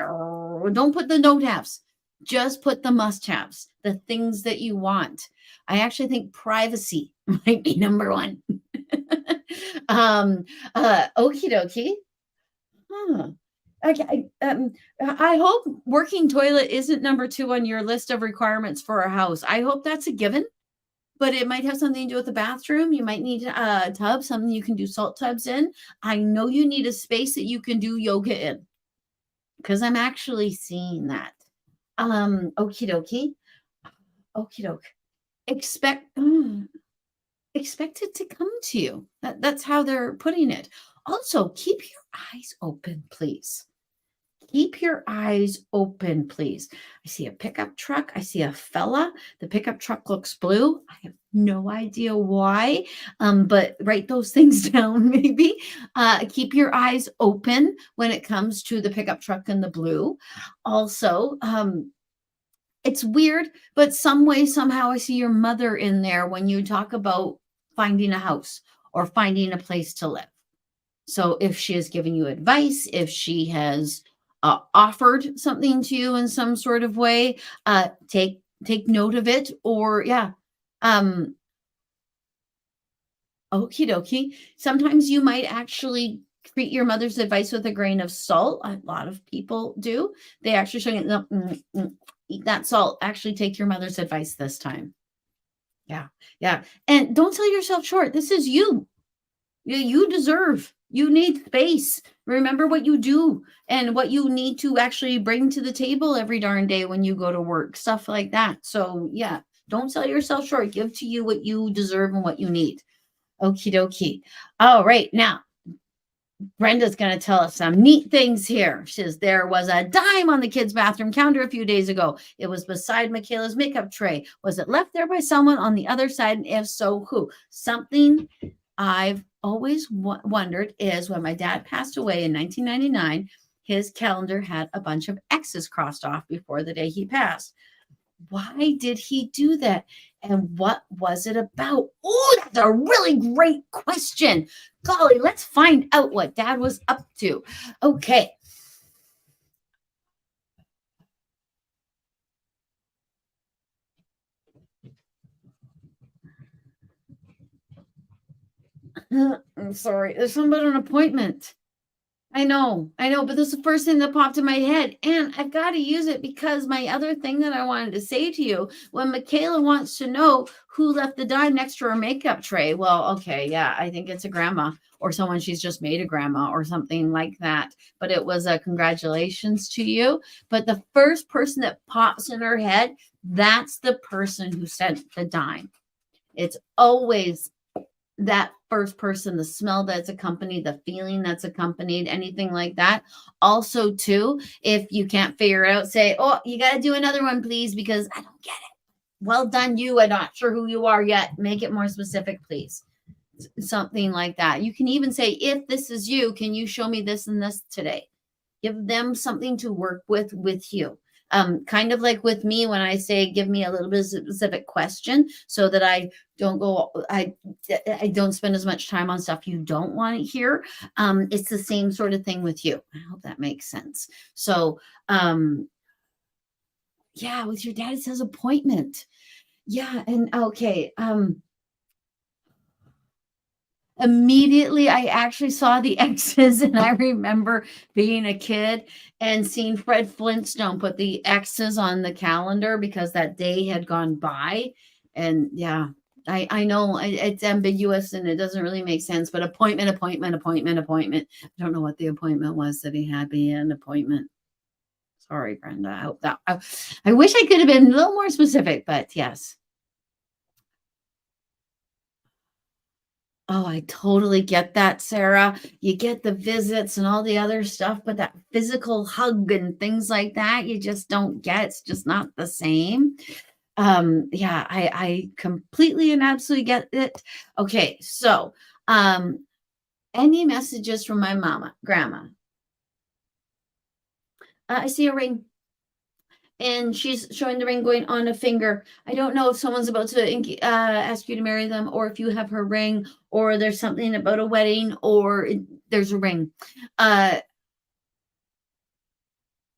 don't put the don't haves. Just put the must haves, the things that you want. I actually think privacy might be number one. Okie dokie. Huh. Okay, I hope working toilet isn't number 2 on your list of requirements for a house. I hope that's a given, but it might have something to do with the bathroom. You might need a tub, something you can do salt tubs in. I know you need a space that you can do yoga in, because I'm actually seeing that. Okie dokie. Okie doke. Expect it to come to you. That's how they're putting it. Also, keep your eyes open, please. Keep your eyes open, please. I see a pickup truck. I see a fella. The pickup truck looks blue. I have no idea why, but write those things down maybe. Keep your eyes open when it comes to the pickup truck and the blue. Also, it's weird, but some way, somehow I see your mother in there when you talk about finding a house or finding a place to live. So if she has given you advice, if she has offered something to you in some sort of way, take note of it. Or okie dokie. Sometimes you might actually treat your mother's advice with a grain of salt. A lot of people do. They actually show you, eat that salt. Actually take your mother's advice this time. Yeah. And don't sell yourself short. This is you. You deserve. You need space. Remember what you do and what you need to actually bring to the table every darn day when you go to work, stuff like that. So yeah, don't sell yourself short. Give to you what you deserve and what you need. Okie dokie. All right. Now, Brenda's going to tell us some neat things here. She says, there was a dime on the kids' bathroom counter a few days ago. It was beside Michaela's makeup tray. Was it left there by someone on the other side? And if so, who? Something I've always wondered is when my dad passed away in 1999, his calendar had a bunch of X's crossed off before the day he passed. Why did he do that? And what was it about? Oh, that's a really great question. Golly, let's find out what Dad was up to. Okay. I'm sorry. There's something about an appointment. I know, but this is the first thing that popped in my head, and I've got to use it because my other thing that I wanted to say to you, when Michaela wants to know who left the dime next to her makeup tray, well, okay, yeah, I think it's a grandma or someone she's just made a grandma or something like that, but it was a congratulations to you. But the first person that pops in her head, that's the person who sent the dime. It's always that first person, the smell that's accompanied, the feeling that's accompanied, anything like that. Also, too, if you can't figure out, say, oh, you got to do another one, please, because I don't get it. Well done, you. I'm not sure who you are yet. Make it more specific, please. Something like that. You can even say, if this is you, can you show me this and this today? Give them something to work with you. Kind of like with me when I say, give me a little bit of specific question so that I don't spend as much time on stuff you don't want to hear. It's the same sort of thing with you. I hope that makes sense. So, yeah, with your dad, it says appointment. Yeah. And okay. Immediately, I actually saw the X's, and I remember being a kid and seeing Fred Flintstone put the X's on the calendar because that day had gone by. And yeah, I know it's ambiguous and it doesn't really make sense, but appointment, appointment, appointment, appointment. I don't know what the appointment was that he had me an appointment. Sorry, Brenda. I hope that I wish I could have been a little more specific, but yes. Oh, I totally get that, Sarah. You get the visits and all the other stuff, but that physical hug and things like that, you just don't get. It's just not the same. Yeah, I completely and absolutely get it. Okay, so any messages from my mama, grandma? I see a ring. And she's showing the ring going on a finger. I don't know if someone's about to ask you to marry them, or if you have her ring, or there's something about a wedding, or there's a ring. I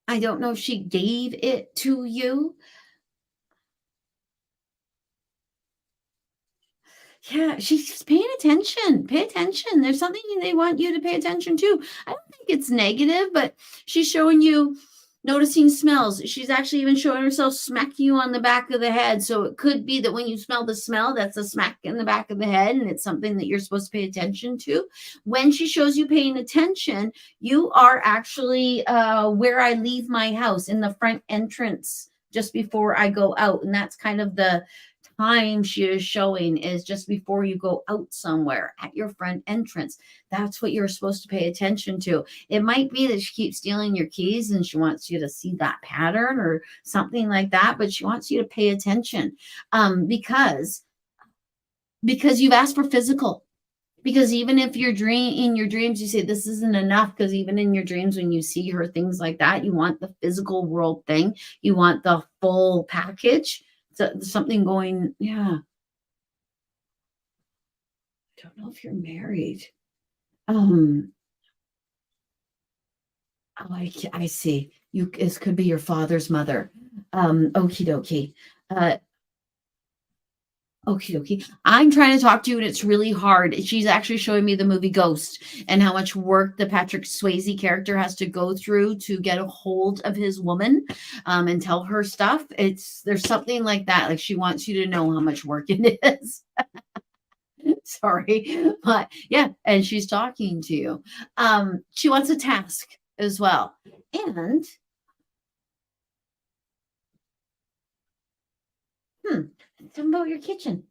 don't know if she gave it to you. Yeah, she's paying attention. Pay attention. There's something they want you to pay attention to. I don't think it's negative, but she's showing you noticing smells. She's actually even showing herself smacking you on the back of the head. So it could be that when you smell the smell, that's a smack in the back of the head, and it's something that you're supposed to pay attention to. When she shows you paying attention, you are actually where I leave my house in the front entrance just before I go out. And that's kind of the time she is showing is just before you go out somewhere at your front entrance. That's what you're supposed to pay attention to. It might be that she keeps stealing your keys and she wants you to see that pattern or something like that, but she wants you to pay attention because you've asked for physical. Because even if you're in your dreams, you say this isn't enough. Because even in your dreams, when you see her, things like that, you want the physical world thing. You want the full package. So something going, yeah. I don't know if you're married. Um, oh, I see. You this could be your father's mother. Okie dokie. Uh, Okie dokie. I'm trying to talk to you, and it's really hard. She's actually showing me the movie Ghost and how much work the Patrick Swayze character has to go through to get a hold of his woman, and tell her stuff. There's something like that. Like she wants you to know how much work it is. Sorry, but yeah, and she's talking to you. She wants a task as well, and something about your kitchen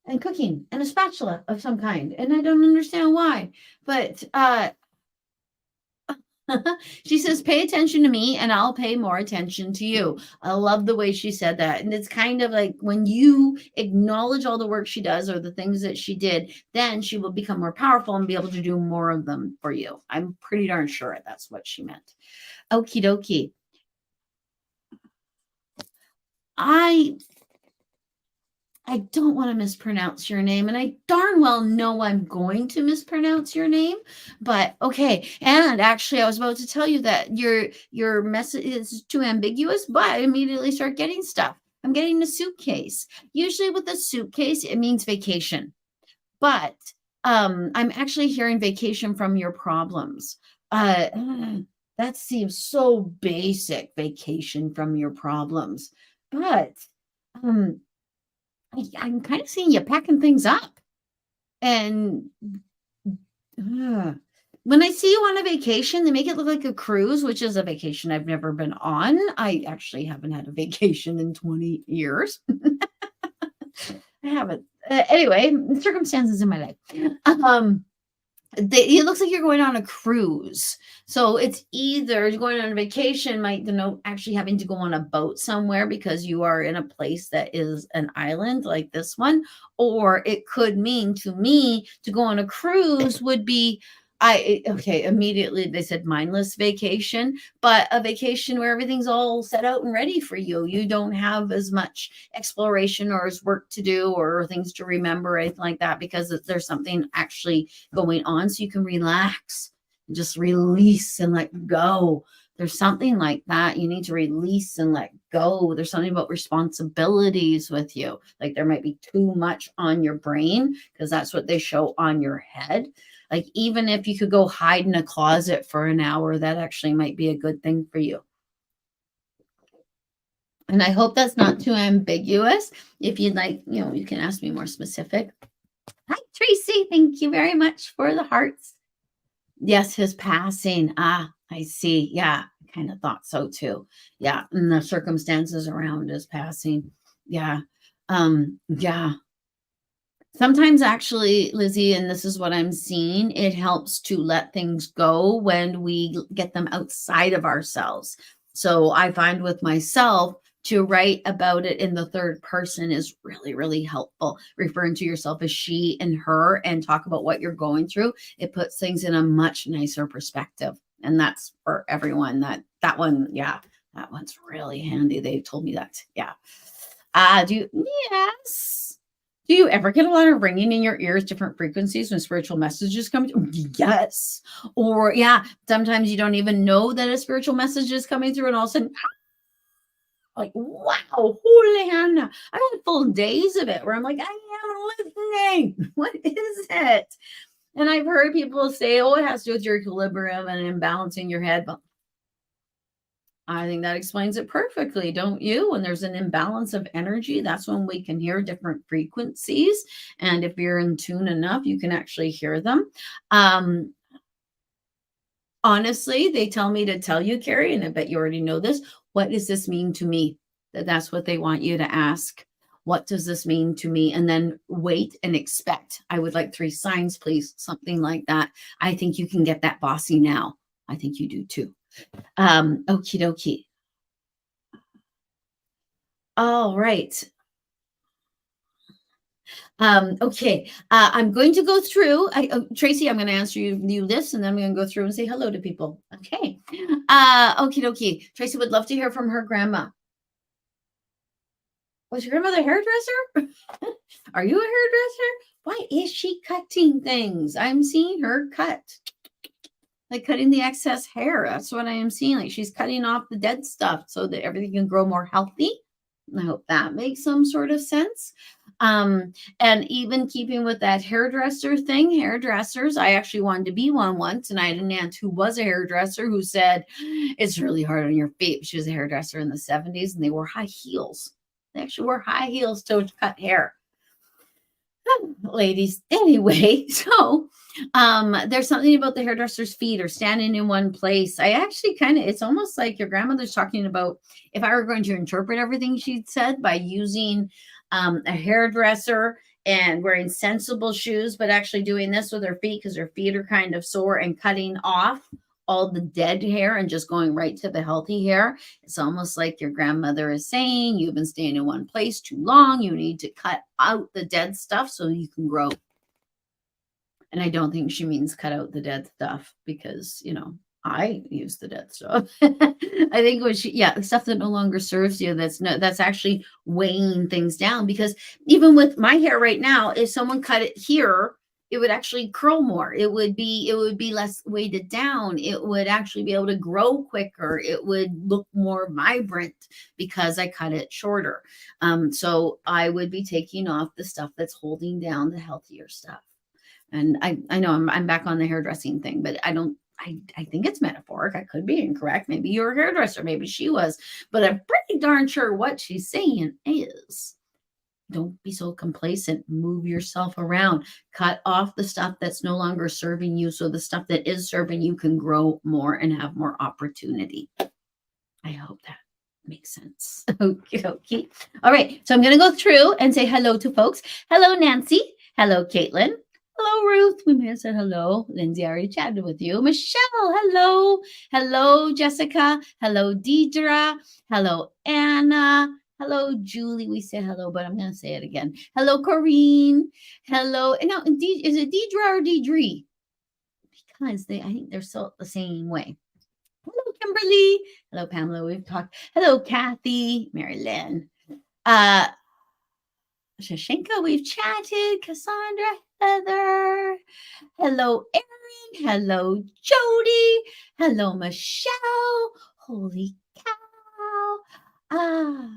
and cooking and a spatula of some kind. And I don't understand why. But she says, pay attention to me and I'll pay more attention to you. I love the way she said that. And it's kind of like when you acknowledge all the work she does or the things that she did, then she will become more powerful and be able to do more of them for you. I'm pretty darn sure that's what she meant. Okie dokie. I I don't want to mispronounce your name, and I darn well know I'm going to mispronounce your name, but okay. And actually, I was about to tell you that your message is too ambiguous, but I immediately start getting stuff. I'm getting a suitcase. Usually, with a suitcase, it means vacation, but I'm actually hearing vacation from your problems. Uh, that seems so basic, vacation from your problems, but um I'm kind of seeing you packing things up. And uh, when I see you on a vacation, they make it look like a cruise, which is a vacation I've never been on. I actually haven't had a vacation in 20 years. I haven't. Anyway, circumstances in my life. It looks like you're going on a cruise. So it's either going on a vacation, might denote actually having to go on a boat somewhere because you are in a place that is an island like this one, or it could mean to me to go on a cruise would be okay, immediately they said mindless vacation, but a vacation where everything's all set out and ready for you. You don't have as much exploration or as work to do or things to remember or anything like that because there's something actually going on, so you can relax, just release and let go. There's something like that. You need to release and let go. There's something about responsibilities with you. Like there might be too much on your brain because that's what they show on your head. Like even if you could go hide in a closet for an hour, that actually might be a good thing for you. And I hope that's not too ambiguous. If you'd like, you can ask me more specific. Hi, Tracy. Thank you very much for the hearts. Yes, his passing. Ah, I see. Yeah, I kind of thought so too. Yeah, and the circumstances around his passing. Yeah. Yeah. Sometimes actually, Lizzie, and this is what I'm seeing, it helps to let things go when we get them outside of ourselves. So I find with myself to write about it in the third person is really, really helpful. Referring to yourself as she and her and talk about what you're going through, it puts things in a much nicer perspective. And that's for everyone. That one, yeah, that one's really handy. They told me that. Yeah. Yes. Do you ever get a lot of ringing in your ears, different frequencies when spiritual messages come through? Yes. Or yeah, sometimes you don't even know that a spiritual message is coming through, and all of a sudden, like, wow, holy Hannah. I've had full days of it where I'm like, I am listening. What is it? And I've heard people say, oh, it has to do with your equilibrium and imbalance in your head. But I think that explains it perfectly, don't you? When there's an imbalance of energy, that's when we can hear different frequencies. And if you're in tune enough, you can actually hear them. Honestly, they tell me to tell you, Carrie, and I bet you already know this. What does this mean to me? That's what they want you to ask. What does this mean to me? And then wait and expect. I would like 3 signs, please. Something like that. I think you can get that bossy now. I think you do too. Okie dokie. All right. Okay. I'm going to go through. Tracy, I'm going to answer you this, and then I'm going to go through and say hello to people. Okay. Okie dokie. Tracy would love to hear from her grandma. Was your grandmother a hairdresser? Are you a hairdresser? Why is she cutting things? I'm seeing her cut. Like cutting the excess hair. That's what I am seeing. Like she's cutting off the dead stuff so that everything can grow more healthy. I hope that makes some sort of sense. And even keeping with that hairdresser thing, hairdressers, I actually wanted to be one once, and I had an aunt who was a hairdresser who said, it's really hard on your feet. She was a hairdresser in the 70s, and they wore high heels. They actually wore high heels to cut hair. Ladies, anyway, so there's something about the hairdresser's feet or standing in one place. I actually it's almost like your grandmother's talking about, if I were going to interpret everything she'd said, by using a hairdresser and wearing sensible shoes, but actually doing this with her feet because her feet are kind of sore, and cutting off all the dead hair and just going right to the healthy hair. It's almost like your grandmother is saying, you've been staying in one place too long. You need to cut out the dead stuff so you can grow. And I don't think she means cut out the dead stuff because, I use the dead stuff. I think the stuff that no longer serves you, that's actually weighing things down. Because even with my hair right now, if someone cut it here, it would actually curl more. It would be less weighted down. It would actually be able to grow quicker. It would look more vibrant because I cut it shorter. So I would be taking off the stuff that's holding down the healthier stuff. And I know I'm back on the hairdressing thing, but I think it's metaphoric. I could be incorrect. Maybe you're a hairdresser. Maybe she was. But I'm pretty darn sure what she's saying is, don't be so complacent. Move yourself around. Cut off the stuff that's no longer serving you so the stuff that is serving you can grow more and have more opportunity. I hope that makes sense. Okay. All right. So I'm going to go through and say hello to folks. Hello, Nancy. Hello, Caitlin. Hello, Ruth. We may have said hello. Lindsay, I already chatted with you. Michelle, hello. Hello, Jessica. Hello, Deidre. Hello, Anna. Hello, Julie. We said hello, but I'm going to say it again. Hello, Corrine. Hello. Now, is it Deidre or Deidre? Because I think they're still the same way. Hello, Kimberly. Hello, Pamela. We've talked. Hello, Kathy. Mary Lynn. Shashenka, we've chatted. Cassandra, Heather. Hello, Erin. Hello, Jody. Hello, Michelle. Holy cow.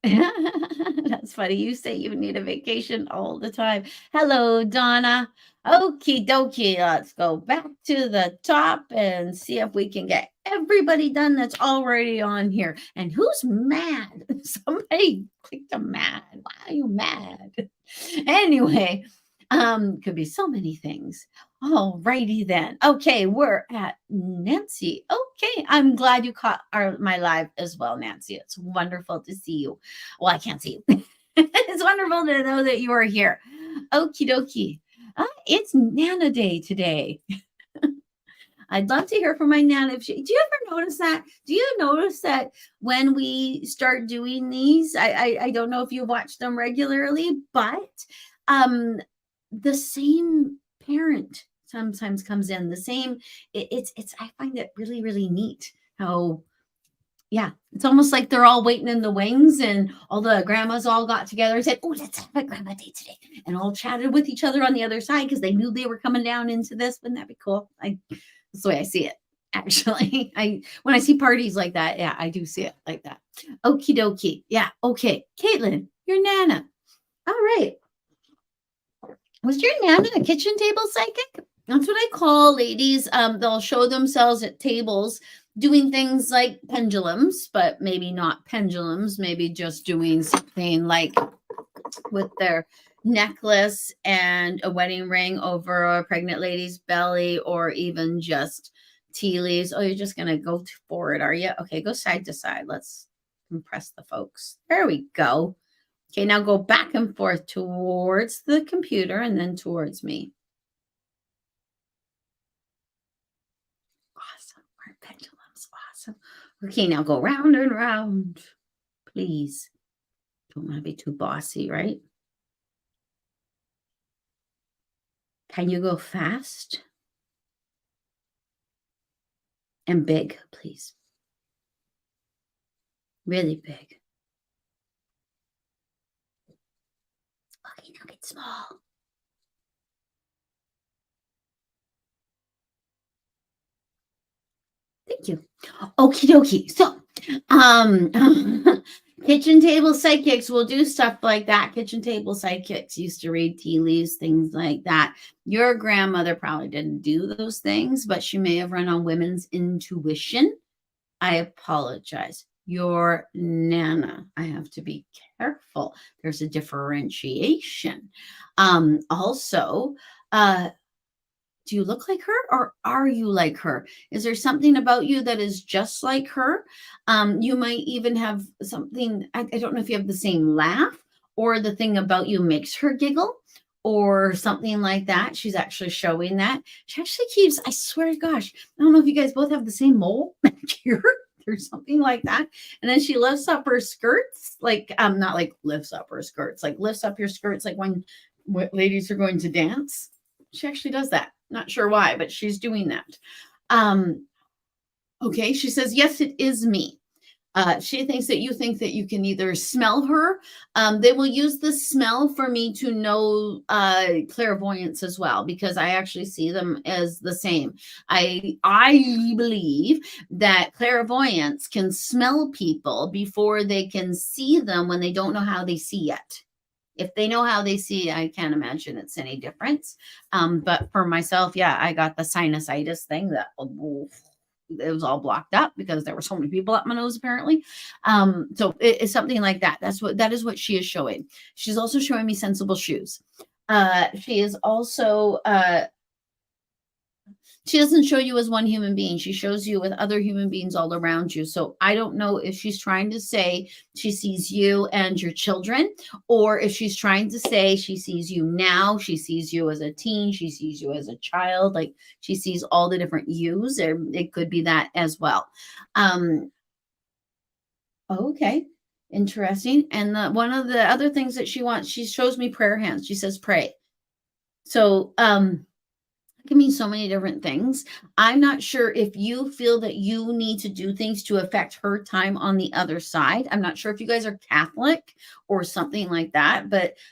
That's funny. You say you need a vacation all the time. Hello, Donna. Okie dokie. Let's go back to the top and see if we can get everybody done that's already on here. And who's mad? Somebody clicked a mad. Why are you mad? Anyway, could be so many things. All righty then. Okay, we're at Nancy. Okay, I'm glad you caught my live as well, Nancy. It's wonderful to see you. Well, I can't see you. It's wonderful to know that you are here. Okie dokie. It's Nana Day today. I'd love to hear from my Nana. Do you ever notice that? Do you notice that when we start doing these, I don't know if you watch them regularly, but the same parent sometimes comes in. The same. It's. I find it really, really neat how. Yeah, it's almost like they're all waiting in the wings, and all the grandmas all got together and said, "Oh, let's have a grandma day today," and all chatted with each other on the other side because they knew they were coming down into this. Wouldn't that be cool? That's the way I see it. Actually, when I see parties like that, yeah, I do see it like that. Okie dokie. Yeah. Okay, Caitlin, your Nana. All right. Was your Nana a kitchen table psychic? That's what I call ladies. They'll show themselves at tables doing things like pendulums, but maybe not pendulums, maybe just doing something like with their necklace and a wedding ring over a pregnant lady's belly, or even just tea leaves. Oh, you're just going to go forward, are you? Okay, go side to side. Let's compress the folks. There we go. Okay, now go back and forth towards the computer and then towards me. Awesome. Our pendulums. Awesome. Okay, now go round and round. Please. Don't want to be too bossy, right? Can you go fast? And big, please. Really big. Okay, now get small. Thank you. Okie dokie. So, kitchen table psychics will do stuff like that. Kitchen table psychics used to read tea leaves, things like that. Your grandmother probably didn't do those things, but she may have run on women's intuition. I apologize. Your Nana. I have to be careful. There's a differentiation. Also, do you look like her, or are you like her? Is there something about you that is just like her? You might even have something. I don't know if you have the same laugh, or the thing about you makes her giggle, or something like that. She's actually showing that. She actually keeps, I swear to gosh, I don't know if you guys both have the same mole here. There's something like that. And then she lifts up her skirts, like not like lifts up her skirts, like lifts up your skirts, like when ladies are going to dance. She actually does that. Not sure why, but she's doing that. Okay, she says, yes, it is me. She thinks that you can either smell her. They will use the smell for me to know clairvoyance as well, because I actually see them as the same. I believe that clairvoyance can smell people before they can see them when they don't know how they see yet. If they know how they see, I can't imagine it's any difference. But for myself, yeah, I got the sinusitis thing that it was all blocked up because there were so many people up my nose apparently. So it's something like that. That is what she is showing. She's also showing me sensible shoes. She is also she doesn't show you as one human being. She shows you with other human beings all around you. So I don't know if she's trying to say she sees you and your children, or if she's trying to say she sees you now, she sees you as a teen, she sees you as a child, like she sees all the different yous. It could be that as well. Okay. Interesting. And one of the other things that she wants, she shows me prayer hands. She says, pray. So, it can mean so many different things. I'm not sure if you feel that you need to do things to affect her time on the other side. I'm not sure if you guys are Catholic or something like that,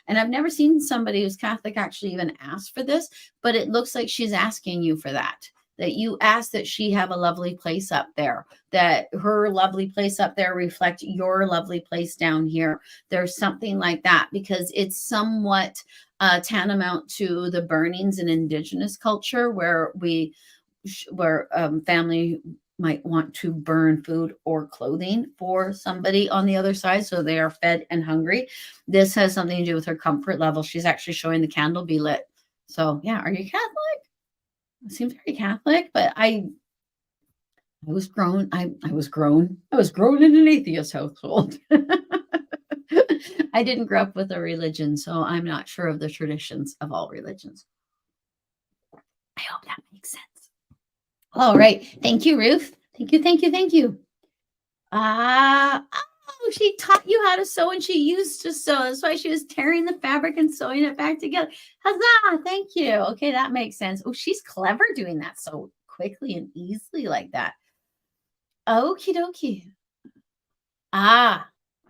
and I've never seen somebody who's Catholic actually even ask for this, but it looks like she's asking you for that. that you ask that she have a lovely place up there, that her lovely place up there reflect your lovely place down here. There's something like that, because it's somewhat tantamount to the burnings in indigenous culture, where family might want to burn food or clothing for somebody on the other side so they are fed and hungry. This has something to do with her comfort level. She's actually showing the candle be lit. So yeah, are you Catholic? It seems very Catholic, but I was grown. I was grown. I was grown in an atheist household. I didn't grow up with a religion, so I'm not sure of the traditions of all religions. I hope that makes sense. All right. Thank you, Ruth. Thank you, thank you, thank you. Oh, she taught you how to sew, and she used to sew. That's why she was tearing the fabric and sewing it back together. Huzzah! Thank you. Okay, that makes sense. Oh, she's clever doing that so quickly and easily like that. Okie dokie.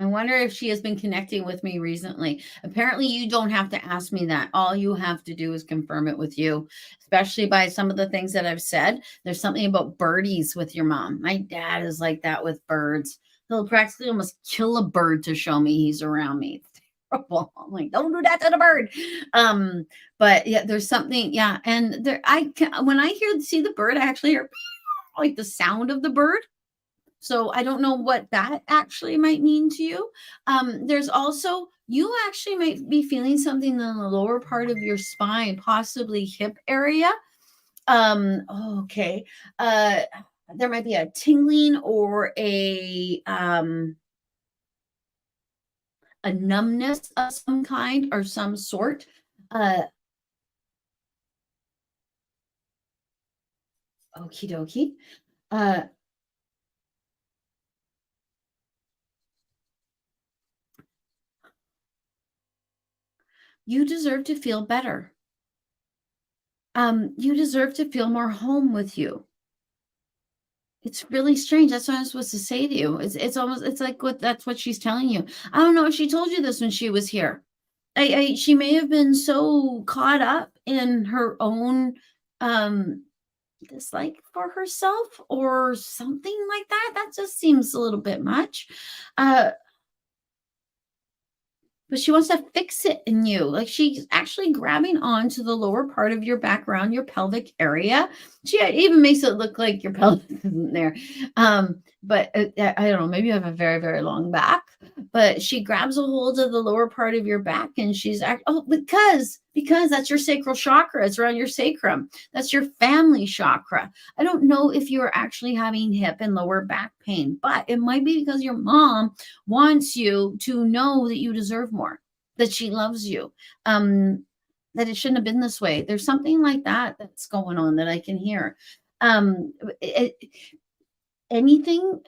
I wonder if she has been connecting with me recently. Apparently, you don't have to ask me that. All you have to do is confirm it with you, especially by some of the things that I've said. There's something about birdies with your mom. My dad is like that with birds. He'll practically almost kill a bird to show me he's around me. It's terrible. I'm like, don't do that to the bird. But yeah, there's something. Yeah, and when I see the bird, I actually hear like the sound of the bird. So I don't know what that actually might mean to you. There's also, you actually might be feeling something in the lower part of your spine, possibly hip area. Okay. There might be a tingling or a numbness of some kind or some sort. Okie dokie. You deserve to feel better. You deserve to feel more home with you. It's really strange. That's what I'm supposed to say to you. It's almost, it's like that's what she's telling you. I don't know if she told you this when she was here. She may have been so caught up in her own dislike for herself or something like that. That just seems a little bit much. But she wants to fix it in you. Like, she's actually grabbing onto the lower part of your background, your pelvic area. She even makes it look like your pelvis isn't there. But I don't know, maybe you have a very, very long back, but she grabs a hold of the lower part of your back, and she's because that's your sacral chakra. It's around your sacrum. That's your family chakra. I don't know if you're actually having hip and lower back pain, but it might be because your mom wants you to know that you deserve more, that she loves you, that it shouldn't have been this way. There's something like that that's going on that I can hear. Anything,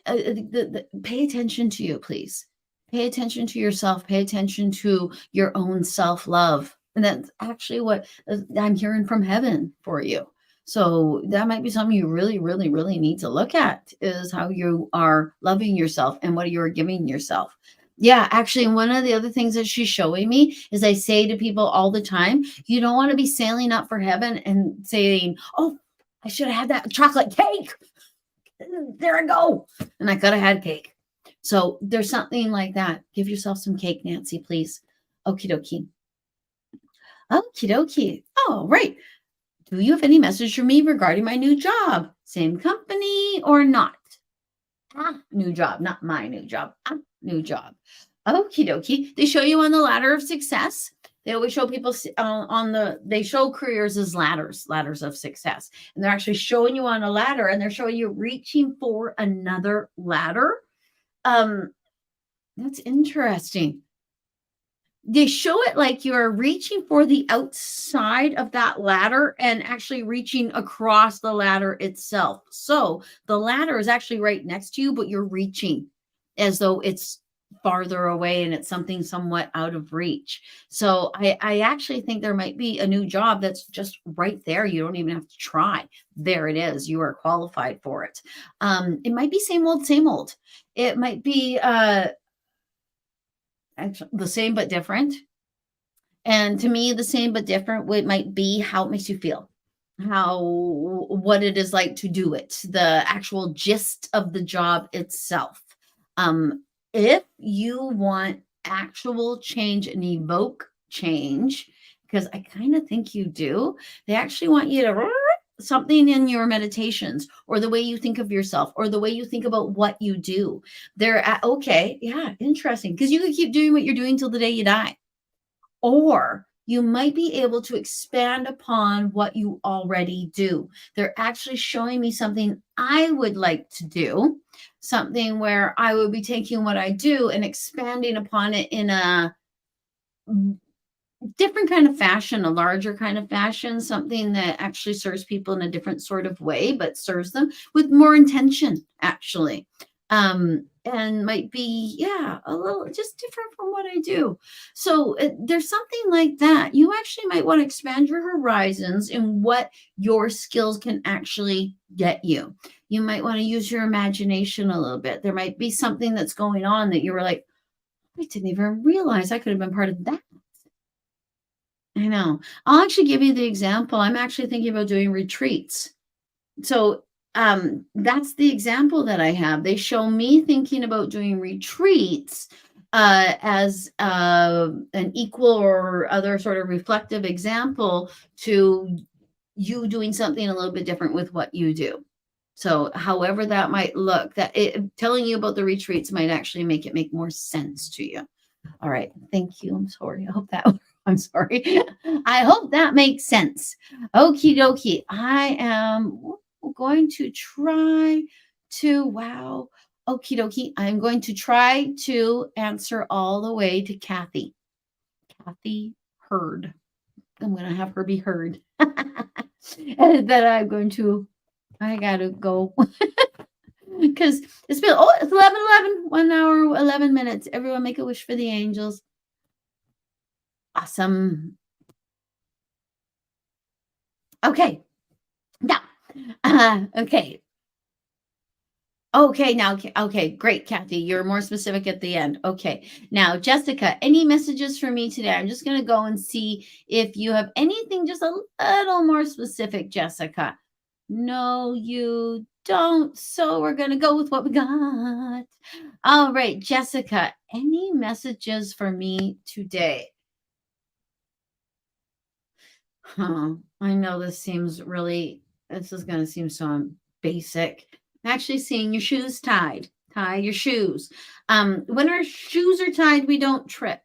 pay attention to you, please. Pay attention to yourself. Pay attention to your own self-love. And that's actually what I'm hearing from heaven for you. So that might be something you really, really, really need to look at, is how you are loving yourself and what you are giving yourself. Yeah, actually, one of the other things that she's showing me is, I say to people all the time, you don't want to be sailing up for heaven and saying, oh, I should have had that chocolate cake. There I go. And I could have had cake. So there's something like that. Give yourself some cake, Nancy, please. Okie dokie. Okie dokie. Oh, right. Do you have any message for me regarding my new job? Same company or not? New job, not my new job. New job. Okie dokie. They show you on the ladder of success. They always show people they show careers as ladders of success. And they're actually showing you on a ladder, and they're showing you reaching for another ladder. That's interesting. They show it like you're reaching for the outside of that ladder and actually reaching across the ladder itself. So the ladder is actually right next to you, but you're reaching as though it's farther away and it's something somewhat out of reach. So I actually think there might be a new job that's just right there. You don't even have to try. There it is. You are qualified for it. It might be same old, same old. It might be the same but different. And to me, the same but different might be how it makes you feel. what it is like to do it, the actual gist of the job itself. Um, if you want actual change and evoke change, because I kind of think you do, they actually want you to something in your meditations or the way you think of yourself or the way you think about what you do. They're at, okay, yeah, interesting. Because you could keep doing what you're doing till the day you die. Or you might be able to expand upon what you already do. They're actually showing me something I would like to do, something where I would be taking what I do and expanding upon it in a different kind of fashion, a larger kind of fashion, something that actually serves people in a different sort of way, but serves them with more intention, actually. And might be, yeah, a little just different from what I do. So there's something like that. You actually might want to expand your horizons in what your skills can actually get you. You might want to use your imagination a little bit. There might be something that's going on that you were like, I didn't even realize I could have been part of that. I know. I'll actually give you the example. I'm actually thinking about doing retreats. So that's the example that I have. They show me thinking about doing retreats as an equal or other sort of reflective example to you doing something a little bit different with what you do. So however that might look, telling you about the retreats might actually make it make more sense to you. All right. Thank you. I'm sorry. I hope that I'm sorry. I hope that makes sense. Okie dokie. I am going to try to, wow. Okie dokie. I'm going to try to answer all the way to Kathy. Kathy Heard. I'm going to have her be heard. And then I got to go. Because it's 11:11, 1 hour, 11 minutes. Everyone make a wish for the angels. Awesome. Okay. Now, okay. Okay, now, okay, great, Kathy. You're more specific at the end. Okay. Now, Jessica, any messages for me today? I'm just going to go and see if you have anything just a little more specific, Jessica. No, you don't. So we're going to go with what we got. All right, Jessica, any messages for me today? I know this is going to seem so basic. I'm actually seeing your shoes tied. Tie your shoes. When our shoes are tied, we don't trip.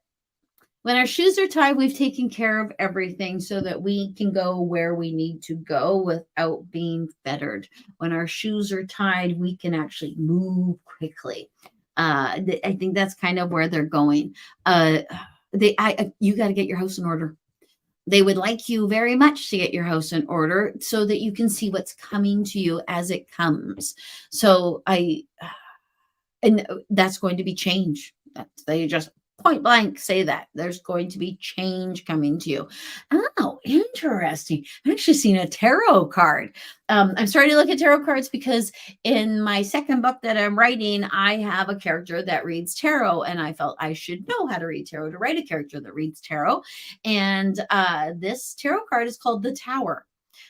When our shoes are tied, we've taken care of everything so that we can go where we need to go without being fettered. When our shoes are tied, we can actually move quickly. I think that's kind of where they're going. You got to get your house in order. They would like you very much to get your house in order so that you can see what's coming to you as it comes. So and that's going to be change. They just point blank say that there's going to be change coming to you. Oh, interesting. I've actually seen a tarot card. I'm starting to look at tarot cards because in my second book that I'm writing, I have a character that reads tarot, and I felt I should know how to read tarot to write a character that reads tarot. And this tarot card is called the Tower.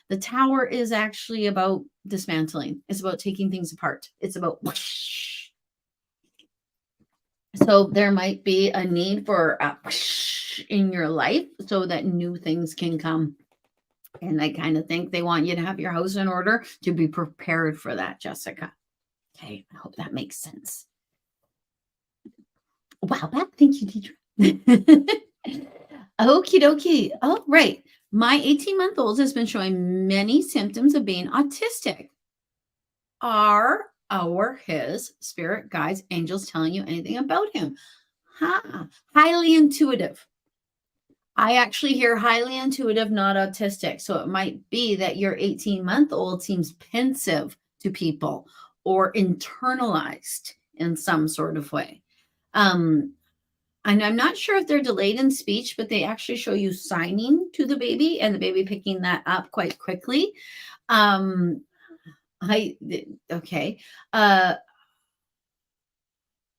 The Tower is actually about dismantling. It's about taking things apart. It's about whoosh. So there might be a need for a in your life so that new things can come. And I kind of think they want you to have your house in order to be prepared for that, Jessica. Okay, I hope that makes sense. Wow, thank you, teacher. Okie dokie. All right. My 18-month-old has been showing many symptoms of being autistic. Are his spirit guides, angels telling you anything about him? Highly intuitive. I actually hear highly intuitive, not autistic. So it might be that your 18-month-old seems pensive to people or internalized in some sort of way. And I'm not sure if they're delayed in speech, but they actually show you signing to the baby and the baby picking that up quite quickly. Okay.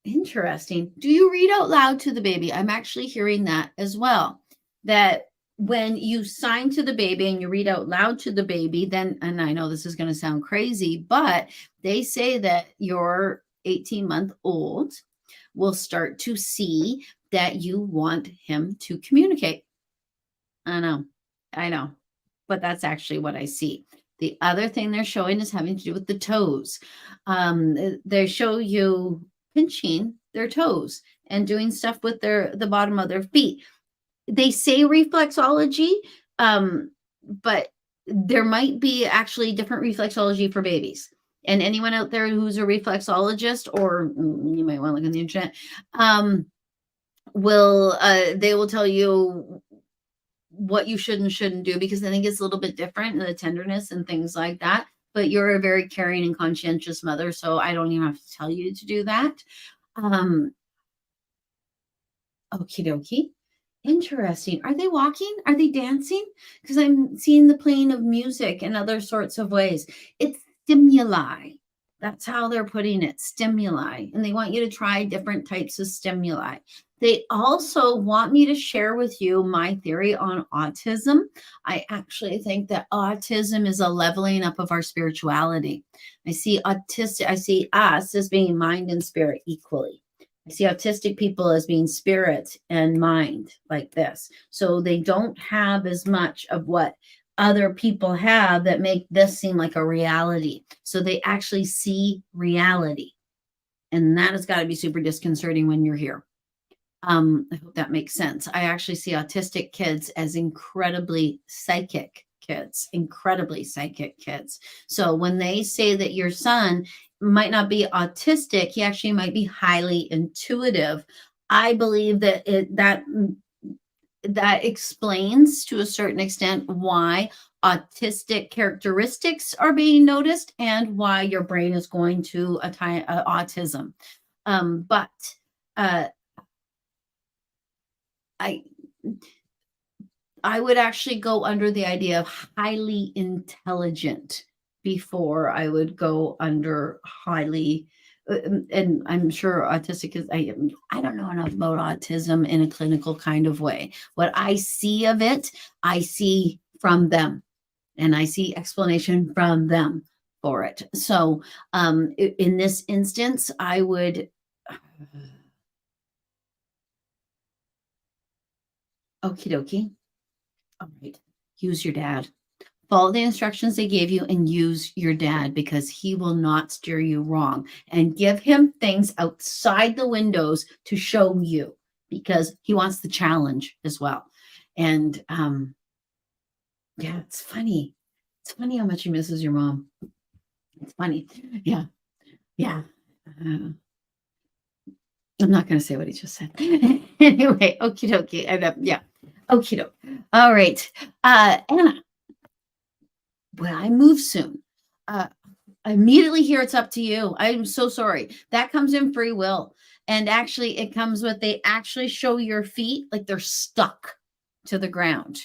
Interesting. Do you read out loud to the baby? I'm actually hearing that as well. That when you sign to the baby and you read out loud to the baby, then, and I know this is going to sound crazy, but they say that your 18-month-old will start to see that you want him to communicate. I know, I know, but that's actually what I see. The other thing they're showing is having to do with the toes. They show you pinching their toes and doing stuff with the bottom of their feet. They say reflexology, but there might be actually different reflexology for babies. And anyone out there who's a reflexologist, or you might want to look on the internet, they will tell you what you should and shouldn't do, because I think it's a little bit different in the tenderness and things like that. But you're a very caring and conscientious mother, so I don't even have to tell you to do that. Okie dokie. Interesting. Are they walking? Are they dancing? Because I'm seeing the playing of music and other sorts of ways. It's stimuli. That's how they're putting it, stimuli. And they want you to try different types of stimuli. They also want me to share with you my theory on autism. I actually think that autism is a leveling up of our spirituality. I see us as being mind and spirit equally. I see autistic people as being spirit and mind, like this. So they don't have as much of what other people have that make this seem like a reality. So they actually see reality. And that has got to be super disconcerting when you're here. I hope that makes sense. I actually see autistic kids as incredibly psychic kids. So when they say that your son might not be autistic, he actually might be highly intuitive. I believe that that explains to a certain extent why autistic characteristics are being noticed and why your brain is going to autism. But I would actually go under the idea of highly intelligent before I would go under highly, and I'm sure autistic is, I don't know enough about autism in a clinical kind of way. What I see of it, I see from them, and I see explanation from them for it. So in this instance, I would, okie dokie. All right, use your dad. Follow the instructions they gave you and use your dad, because he will not steer you wrong. And give him things outside the windows to show you, because he wants the challenge as well. And yeah, it's funny. It's funny how much he misses your mom. It's funny. Yeah. Yeah. I'm not going to say what he just said. Anyway, okie dokie. Yeah. Okie doke. All right. Anna, will I move soon? I immediately hear it's up to you. I'm so sorry. That comes in free will. And actually, it comes with, they actually show your feet like they're stuck to the ground.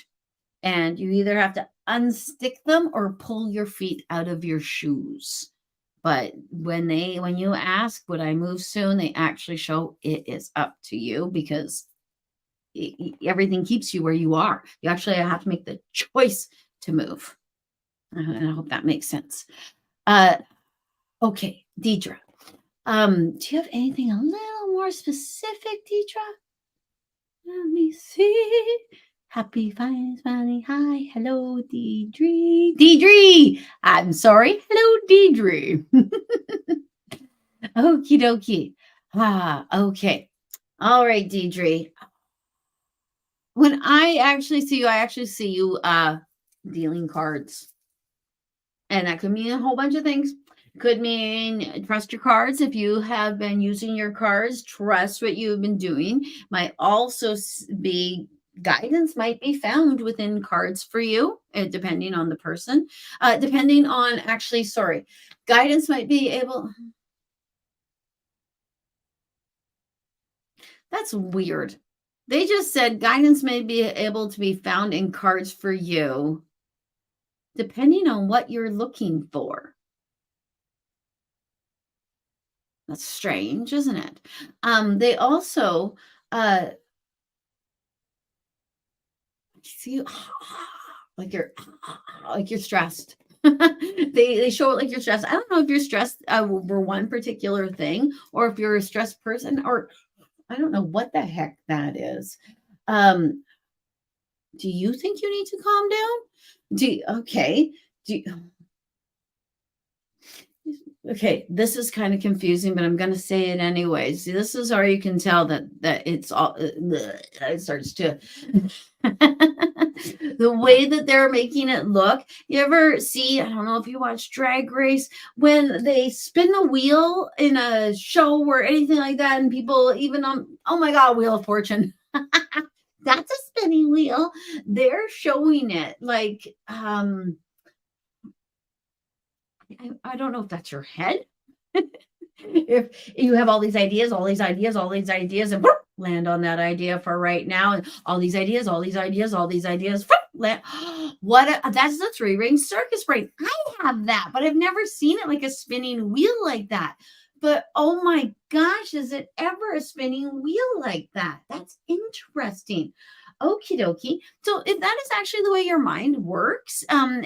And you either have to unstick them or pull your feet out of your shoes. But when you ask, would I move soon? They actually show it is up to you, because everything keeps you where you are. You actually have to make the choice to move. And I hope that makes sense. Okay, Deidre. Do you have anything a little more specific, Deidre? Let me see. Happy fine, smiling, hi, hello, Deidre. Deidre! I'm sorry. Hello, Deidre. Okie dokie. Okay. All right, Deidre. When I actually see you dealing cards. And that could mean a whole bunch of things. Could mean trust your cards. If you have been using your cards, trust what you've been doing. Might also be guidance might be found within cards for you, depending on the person. Depending on, actually, sorry, guidance might be able. That's weird. They just said guidance may be able to be found in cards for you, depending on what you're looking for. That's strange, isn't it? They also, see, like you're stressed. They show it like you're stressed. I don't know if you're stressed over one particular thing, or if you're a stressed person, or I don't know what the heck that is. Um, do you think you need to calm down? Okay. Do you, okay, this is kind of confusing, but I'm going to say it anyways. This is how you can tell that it's all it starts to the way that they're making it look. You ever see, I don't know if you watch Drag Race, when they spin a wheel in a show or anything like that, and people even on, oh my God, Wheel of Fortune. That's a spinning wheel. They're showing it like I don't know if that's your head. If you have all these ideas, and land on that idea for right now, and all these ideas, land. That's the three-ring circus brain. I have that, but I've never seen it like a spinning wheel like that. But oh my gosh, is it ever a spinning wheel like that? That's interesting. Okie dokie. So if that is actually the way your mind works,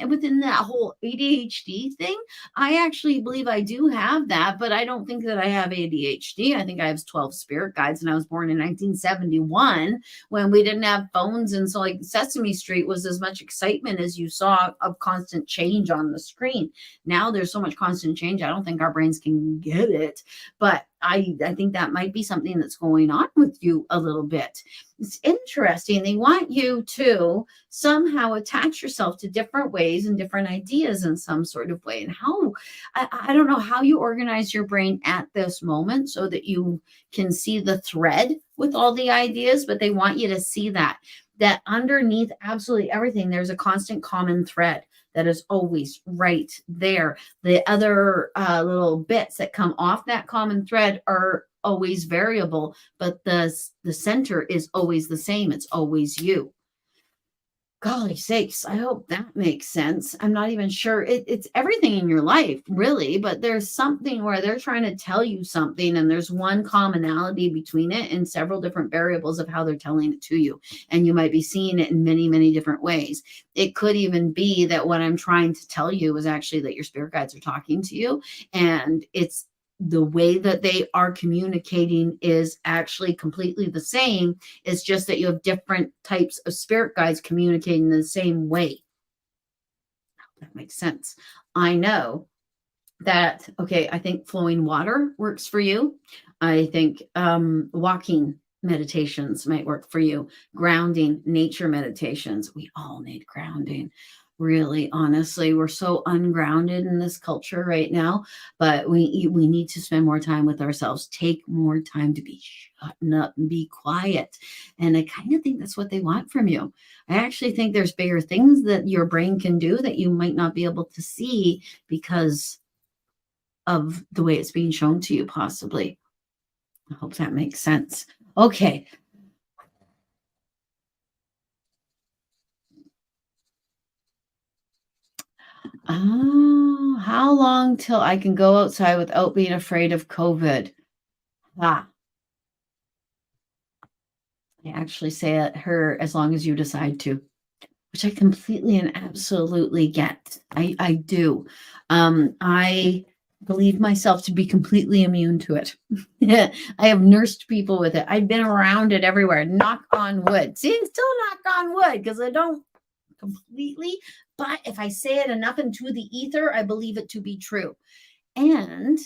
within that whole ADHD thing, I actually believe I do have that, but I don't think that I have ADHD. I think I have 12 spirit guides, and I was born in 1971 when we didn't have phones. And so, like, Sesame Street was as much excitement as you saw of constant change on the screen. Now there's so much constant change, I don't think our brains can get it. But I think that might be something that's going on with you a little bit. It's interesting. They want you to somehow attach yourself to different ways and different ideas in some sort of way. And how, I don't know how you organize your brain at this moment so that you can see the thread with all the ideas, but they want you to see that underneath absolutely everything, there's a constant common thread that is always right there. The other little bits that come off that common thread are always variable, but the center is always the same. It's always you. Golly sakes, I hope that makes sense. I'm not even sure. It's everything in your life, really, but there's something where they're trying to tell you something, and there's one commonality between it and several different variables of how they're telling it to you. And you might be seeing it in many, many different ways. It could even be that what I'm trying to tell you is actually that your spirit guides are talking to you, and it's the way that they are communicating is actually completely the same. It's just that you have different types of spirit guides communicating the same way. That makes sense. I know that, okay, I think flowing water works for you. I think walking meditations might work for you. Grounding, nature meditations. We all need grounding. Really, honestly, we're so ungrounded in this culture right now, but we need to spend more time with ourselves. Take more time to be shutting up and be quiet. And I kind of think that's what they want from you. I actually think there's bigger things that your brain can do that you might not be able to see because of the way it's being shown to you, possibly. I hope that makes sense. Okay. Oh, how long till I can go outside without being afraid of COVID? Ah, I actually say it her as long as you decide to, which I completely and absolutely get. I do. I believe myself to be completely immune to it. I have nursed people with it. I've been around it everywhere. Knock on wood. See, still knock on wood because I don't completely, but if I say it enough into the ether, I believe it to be true. And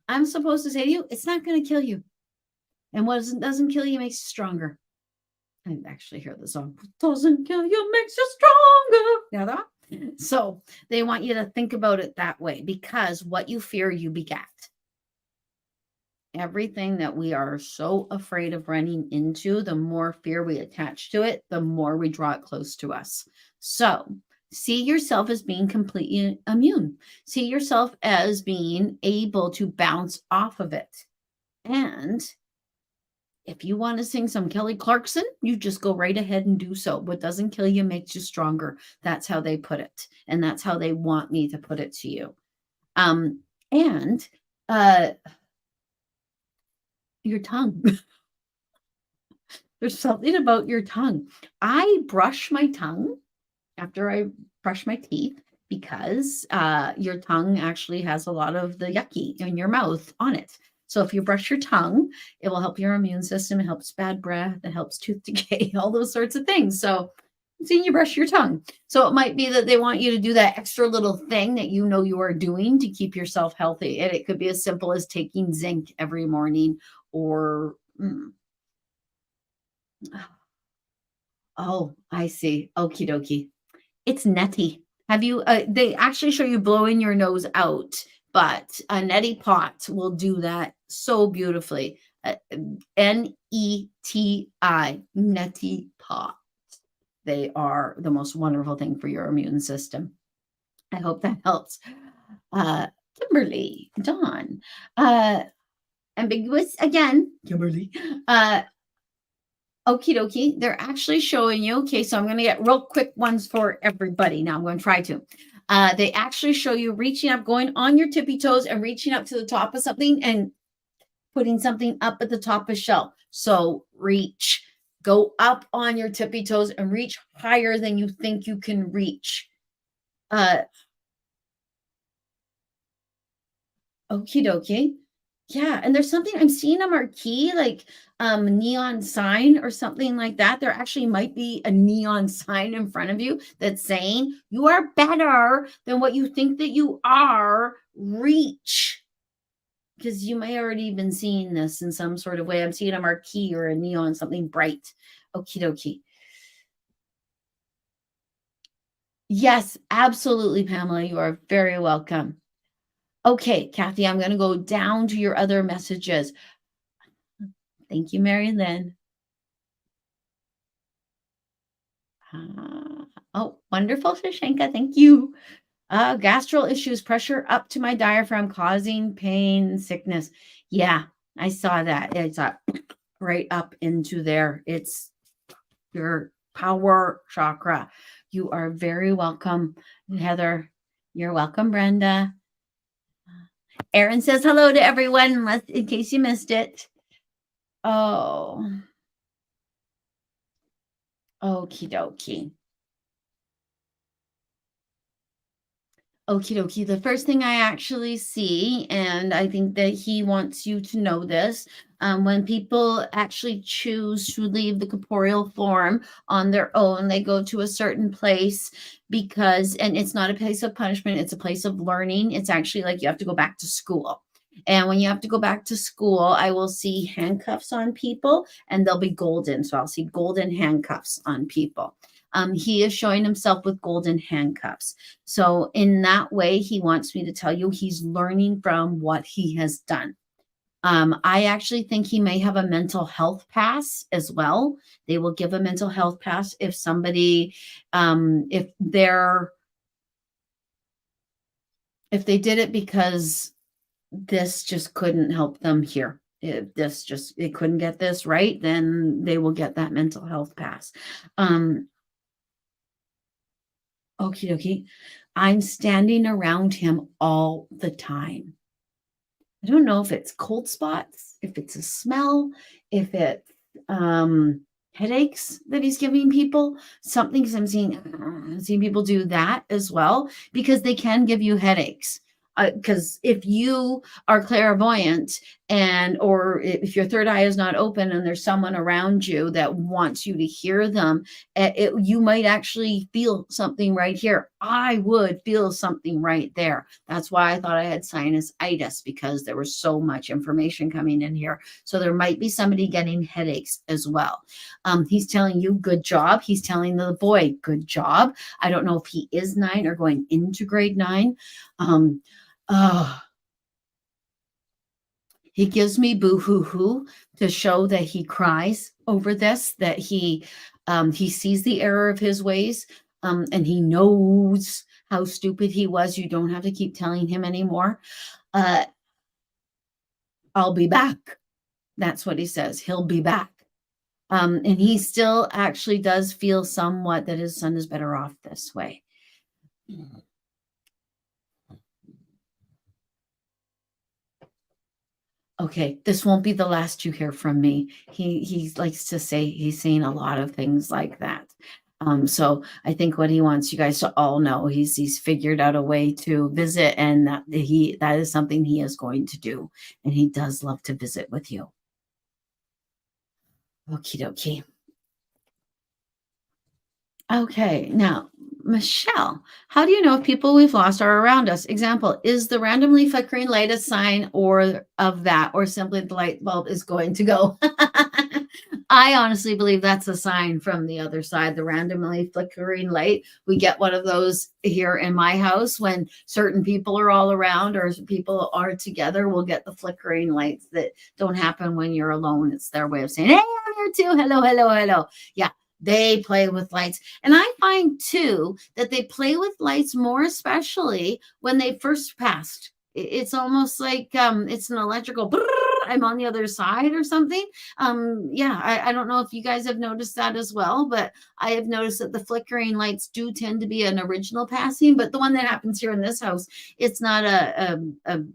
I'm supposed to say to you, it's not going to kill you. And what doesn't kill you makes you stronger. I actually hear the song. Doesn't kill you makes you stronger. Yeah, that. So they want you to think about it that way, because what you fear, you begat. Everything that we are so afraid of running into, the more fear we attach to it, the more we draw it close to us. So see yourself as being completely immune. See yourself as being able to bounce off of it. And if you want to sing some Kelly Clarkson, you just go right ahead and do so. What doesn't kill you makes you stronger. That's how they put it. And that's how they want me to put it to you. And your tongue. There's something about your tongue. I brush my tongue after I brush my teeth because your tongue actually has a lot of the yucky in your mouth on it. So if you brush your tongue, it will help your immune system. It helps bad breath. It helps tooth decay, all those sorts of things. So see, you brush your tongue. So it might be that they want you to do that extra little thing that you know you are doing to keep yourself healthy. And it could be as simple as taking zinc every morning or, oh, I see. Okie dokie. It's neti. Have you, they actually show you blowing your nose out, but a neti pot will do that so beautifully. Neti, neti pot. They are the most wonderful thing for your immune system. I hope that helps. Kimberly, Dawn, ambiguous again, Kimberly. Okie dokie. They're actually showing you. Okay, so I'm going to get real quick ones for everybody. Now I'm going to try to. They actually show you reaching up, going on your tippy toes and reaching up to the top of something and putting something up at the top of shelf. So reach, go up on your tippy toes and reach higher than you think you can reach. Okie dokie. Yeah, and there's something I'm seeing a marquee, like neon sign or something like that. There actually might be a neon sign in front of you that's saying you are better than what you think that you are. Reach. Because you may already been seeing this in some sort of way. I'm seeing a marquee or a neon, something bright. Okie dokie. Yes, absolutely, Pamela. You are very welcome. Okay, Kathy, I'm going to go down to your other messages. Thank you, Mary Lynn. Oh, wonderful, Shashanka. Thank you. Gastral issues, pressure up to my diaphragm, causing pain, sickness. Yeah, I saw that. It's right up into there. It's your power chakra. You are very welcome, Heather. You're welcome, Brenda. Erin says hello to everyone, in case you missed it. Oh, okie dokie. Okie dokie. The first thing I actually see, and I think that he wants you to know this, when people actually choose to leave the corporeal form on their own, they go to a certain place because, and it's not a place of punishment, it's a place of learning. It's actually like you have to go back to school. And when you have to go back to school, I will see handcuffs on people and they'll be golden. So I'll see golden handcuffs on people. He is showing himself with golden handcuffs. So, in that way, he wants me to tell you he's learning from what he has done. I actually think he may have a mental health pass as well. They will give a mental health pass if somebody, if they did it because this just couldn't help them here. If they couldn't get this right, then they will get that mental health pass. Okie dokie. I'm standing around him all the time. I don't know if it's cold spots, if it's a smell, if it's headaches that he's giving people. Something, because I'm seeing people do that as well, because they can give you headaches. Because if you are clairvoyant or if your third eye is not open and there's someone around you that wants you to hear them, you might actually feel something right here. I would feel something right there. That's why I thought I had sinusitis, because there was so much information coming in here. So there might be somebody getting headaches as well. He's telling you good job. He's telling the boy good job. I don't know if he is 9 or going into grade 9. He gives me boo-hoo-hoo to show that he cries over this, that he sees the error of his ways, and he knows how stupid he was. You don't have to keep telling him anymore. I'll be back. That's what he says. He'll be back. And he still actually does feel somewhat that his son is better off this way. Okay, this won't be the last you hear from me. He likes to say he's saying a lot of things like that. So I think what he wants you guys to all know, he's figured out a way to visit, and that is something he is going to do, and he does love to visit with you. Okie dokie. Okay, now, Michelle, how do you know if people we've lost are around us? Example, is the randomly flickering light a sign or of that, or simply the light bulb is going to go? I honestly believe that's a sign from the other side, the randomly flickering light. We get one of those here in my house when certain people are all around or people are together. We'll get the flickering lights that don't happen when you're alone. It's their way of saying, hey, I'm here too. Hello, hello, hello. Yeah, they play with lights. And I find too that they play with lights more, especially when they first passed. It's almost like it's an electrical. I'm on the other side or something. Yeah, I don't know if you guys have noticed that as well, but I have noticed that the flickering lights do tend to be an original passing. But the one that happens here in this house, it's not a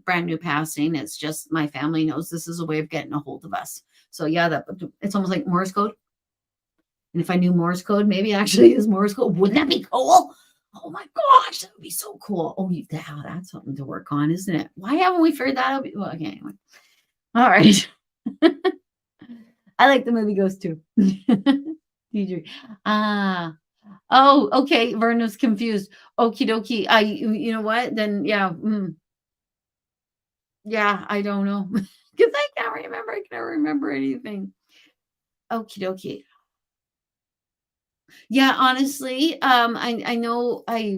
brand new passing. It's just my family knows this is a way of getting a hold of us. So yeah, it's almost like Morse code. And if I knew Morse code, maybe it actually is Morse code. Wouldn't that be cool? Oh my gosh, that would be so cool. Oh, yeah, that's something to work on, isn't it? Why haven't we figured that out? Well, okay, anyway. All right. I like the movie Ghost too. DJ. Oh, okay. Verna's confused. Okie dokie. You know what? Then yeah. Yeah, I don't know. Because I can't remember. I can't remember anything. Okie dokie. Yeah, honestly, I know I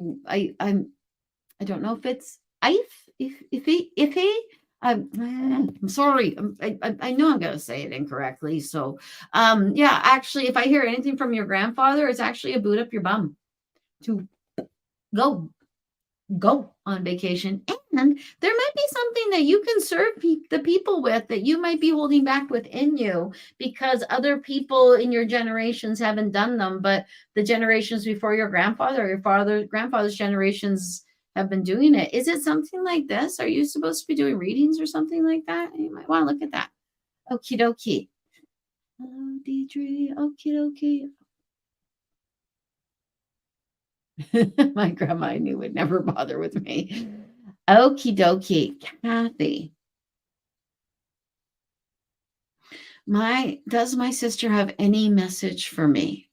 don't know if it's if he I'm sorry. I know I'm gonna say it incorrectly. So yeah, actually, if I hear anything from your grandfather, it's actually a boot up your bum to go go on vacation. And there might be something that you can serve the people with that you might be holding back within you because other people in your generations haven't done them, but the generations before your grandfather or grandfather's generations have been doing it. Is it something like this? Are you supposed to be doing readings or something like that? You might want to look at that. Okie dokie. Hello, Deidre. Okie dokie. My grandma I knew would never bother with me. Okie dokie. Kathy. Does my sister have any message for me?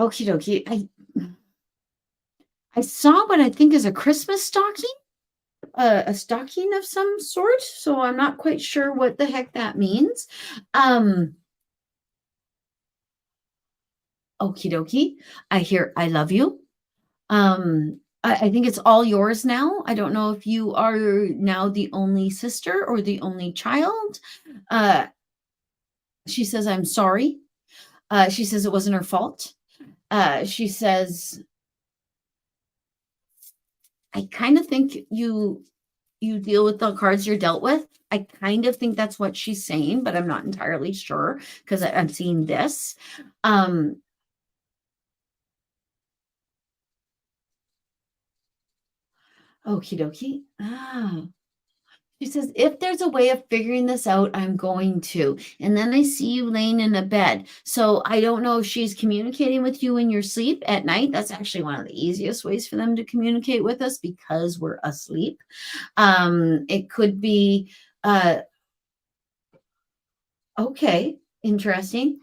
Okie dokie. I saw what I think is a Christmas stocking, a stocking of some sort. So I'm not quite sure what the heck that means. Okie dokie. I hear I love you. I think it's all yours now. I don't know if you are now the only sister or the only child. She says, I'm sorry. She says it wasn't her fault. She says, I kind of think you deal with the cards you're dealt with. I kind of think that's what she's saying, but I'm not entirely sure because I'm seeing this. Okie dokie. She says, if there's a way of figuring this out, I'm going to. And then I see you laying in a bed. So I don't know if she's communicating with you in your sleep at night. That's actually one of the easiest ways for them to communicate with us because we're asleep. It could be, okay, interesting.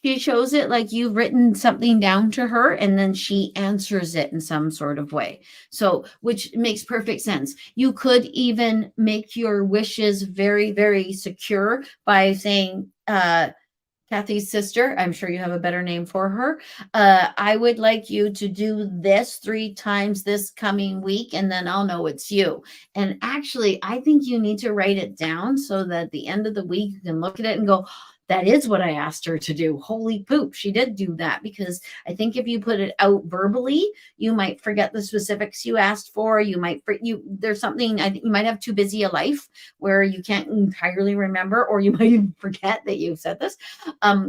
She shows it like you've written something down to her and then she answers it in some sort of way. So, which makes perfect sense. You could even make your wishes very, very secure by saying, Kathy's sister, I'm sure you have a better name for her. I would like you to do this 3 times this coming week, and then I'll know it's you. And actually, I think you need to write it down so that at the end of the week, you can look at it and go, that is what I asked her to do. Holy poop, she did do that. Because I think if you put it out verbally, you might forget the specifics you asked for. You might, there's something, I think you might have too busy a life where you can't entirely remember, or you might even forget that you said this.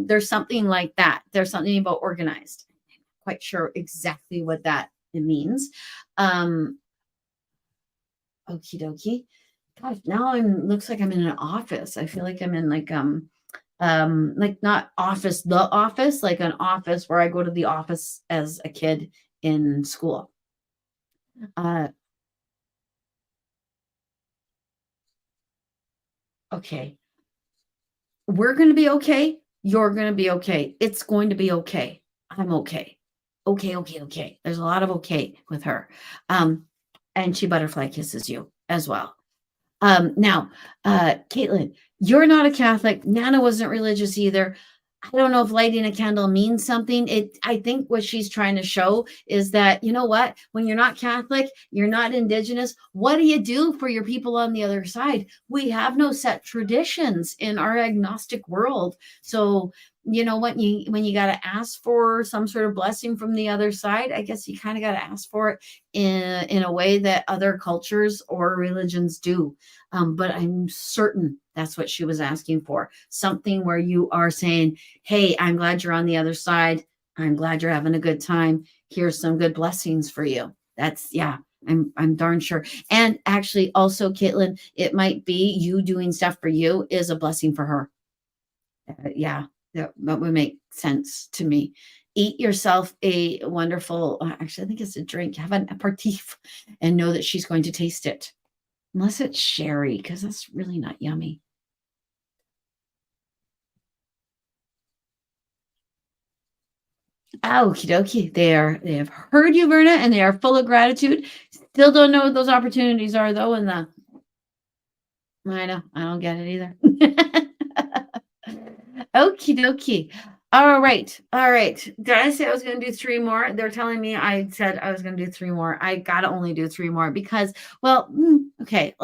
There's something like that. There's something about organized. I'm not quite sure exactly what that means. Okie dokie. Gosh, now I'm looks like I'm in an office. I feel like I'm in like not office, the office, like an office where I go to the office as a kid in school. Uh, okay. We're going to be okay. You're going to be okay. It's going to be okay. I'm okay. Okay, okay, okay. There's a lot of okay with her. Um, and she butterfly kisses you as well. Now, Caitlin, you're not a Catholic. Nana wasn't religious either. I don't know if lighting a candle means something. I think what she's trying to show is that, you know what, when you're not Catholic, you're not Indigenous, what do you do for your people on the other side? We have no set traditions in our agnostic world. So, you know, when you got to ask for some sort of blessing from the other side, I guess you kind of got to ask for it in a way that other cultures or religions do. But I'm certain that's what she was asking for. Something where you are saying, hey, I'm glad you're on the other side. I'm glad you're having a good time. Here's some good blessings for you. That's, yeah, I'm darn sure. And actually, also, Caitlin, it might be you doing stuff for you is a blessing for her. Yeah, that would make sense to me. Eat yourself a wonderful, actually, I think it's a drink. Have an aperitif and know that she's going to taste it. Unless it's sherry, because that's really not yummy. Okie dokie. They have heard you, Verna, and they are full of gratitude. Still don't know what those opportunities are, though. And I know I don't get it either. Okie dokie. All right. All right. Did I say I was going to do three more? They're telling me I said I was going to do three more. I got to only do three more because, well, okay.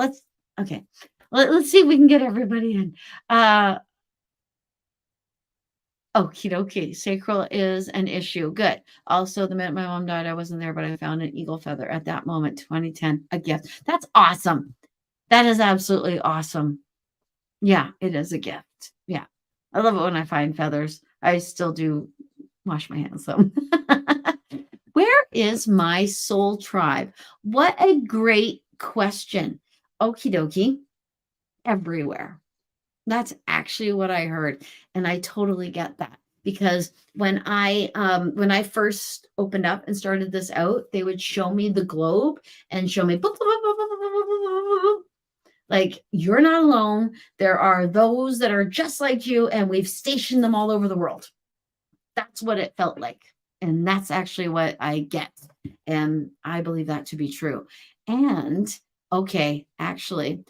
Okay. Let's see if we can get everybody in. Okie dokie. Sacral is an issue. Good. Also, the minute my mom died, I wasn't there, but I found an eagle feather at that moment, 2010, a gift. That's awesome. That is absolutely awesome. Yeah, it is a gift. Yeah. I love it when I find feathers. I still do wash my hands though. Where is my soul tribe? What a great question. Okie dokie. Everywhere. That's actually what I heard, and I totally get that because when I first opened up and started this out, they would show me the globe and show me like you're not alone. There are those that are just like you, and we've stationed them all over the world. That's what it felt like. And that's actually what I get. And I believe that to be true. And okay, actually,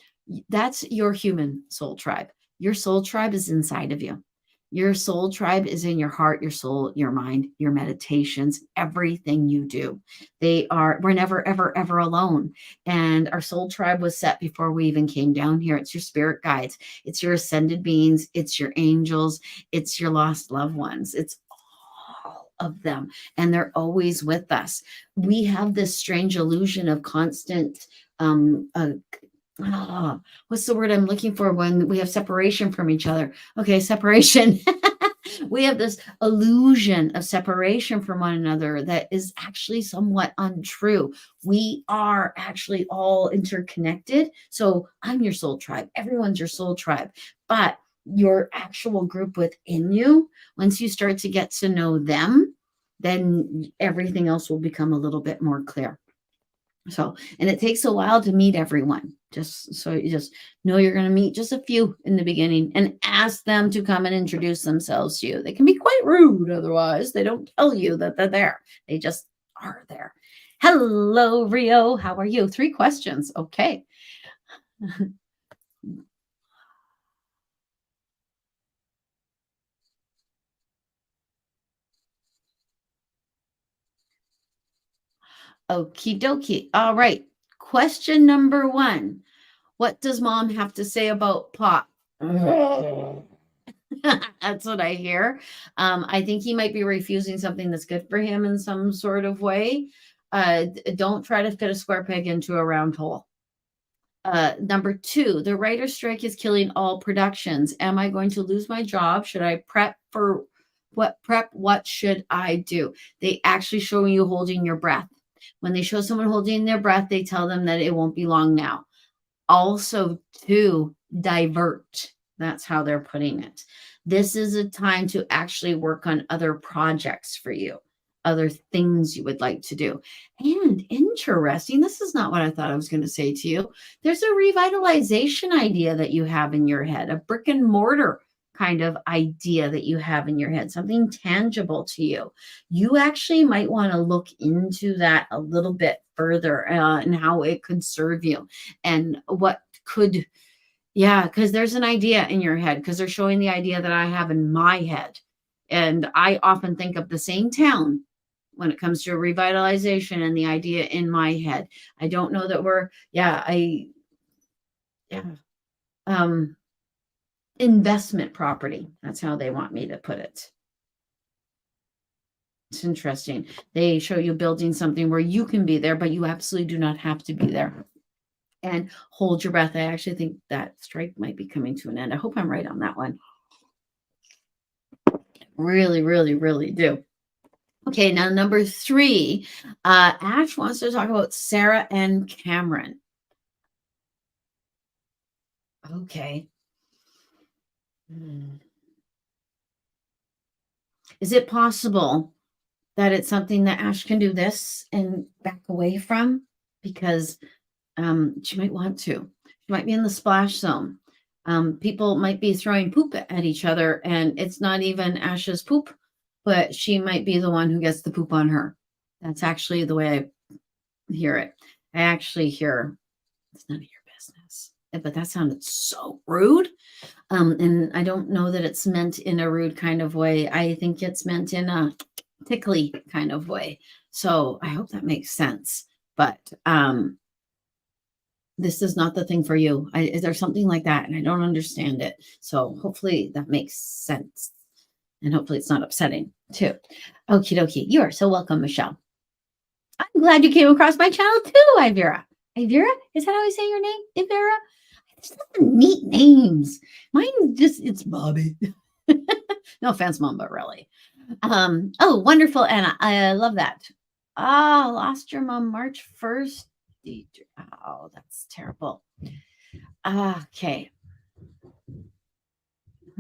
that's your human soul tribe. Your soul tribe is inside of you. Your soul tribe is in your heart, your soul, your mind, your meditations, everything you do. We're never, ever, ever alone. And our soul tribe was set before we even came down here. It's your spirit guides, it's your ascended beings, it's your angels, it's your lost loved ones. It's all of them, and they're always with us. We have this strange illusion of constant what's the word I'm looking for when we have separation from each other? Okay, separation. We have this illusion of separation from one another that is actually somewhat untrue. We are actually all interconnected. So I'm your soul tribe. Everyone's your soul tribe. But your actual group within you, once you start to get to know them, then everything else will become a little bit more clear. So, and it takes a while to meet everyone. Just so you just know you're going to meet just a few in the beginning and ask them to come and introduce themselves to you. They can be quite rude otherwise. They don't tell you that they're there. They just are there. Hello, Rio. How are you? 3 questions. Okay. Okie dokie. All right. Question number 1. What does mom have to say about Pop? That's what I hear. I think he might be refusing something that's good for him in some sort of way. Don't try to fit a square peg into a round hole. Number 2, the writer's strike is killing all productions. Am I going to lose my job? Should I prep for prep? What should I do? They actually show you holding your breath. When they show someone holding their breath, they tell them that it won't be long now. also to divert. That's how they're putting it. This is a time to actually work on other projects for you, other things you would like to do. And interesting, this is not what I thought I was going to say to you. There's a revitalization idea that you have in your head, a brick and mortar kind of idea that you have in your head, something tangible to you. You actually might want to look into that a little bit further and how it could serve you and what could, yeah, because there's an idea in your head, because they're showing the idea that I have in my head. And I often think of the same town when it comes to revitalization and the idea in my head. I don't know that we're, investment property. That's how they want me to put it. It's interesting. They show you building something where you can be there, but you absolutely do not have to be there. And hold your breath. I actually think that strike might be coming to an end. I hope I'm right on that one. Really, really, really do. Okay, now number 3, Ash wants to talk about Sarah and Cameron. Okay. Is it possible that it's something that Ash can do this and back away from? Because she might want to. She might be in the splash zone. People might be throwing poop at each other, and it's not even Ash's poop, but she might be the one who gets the poop on her. That's actually the way I hear it. I actually hear, it's none of your business. But that sounded so rude. And I don't know that it's meant in a rude kind of way. I think it's meant in a tickly kind of way. So I hope that makes sense. But this is not the thing for you. Is there something like that? And I don't understand it. So hopefully that makes sense. And hopefully it's not upsetting too. Okie dokie. You are so welcome, Michelle. I'm glad you came across my channel too, Ivera. Ivera? Is that how you say your name? Ivera? It's not neat names. Mine just, it's Bobbi. No offense, Mom, but really. Oh, wonderful, Anna. I love that. Lost your mom March 1st. Oh, that's terrible. Okay.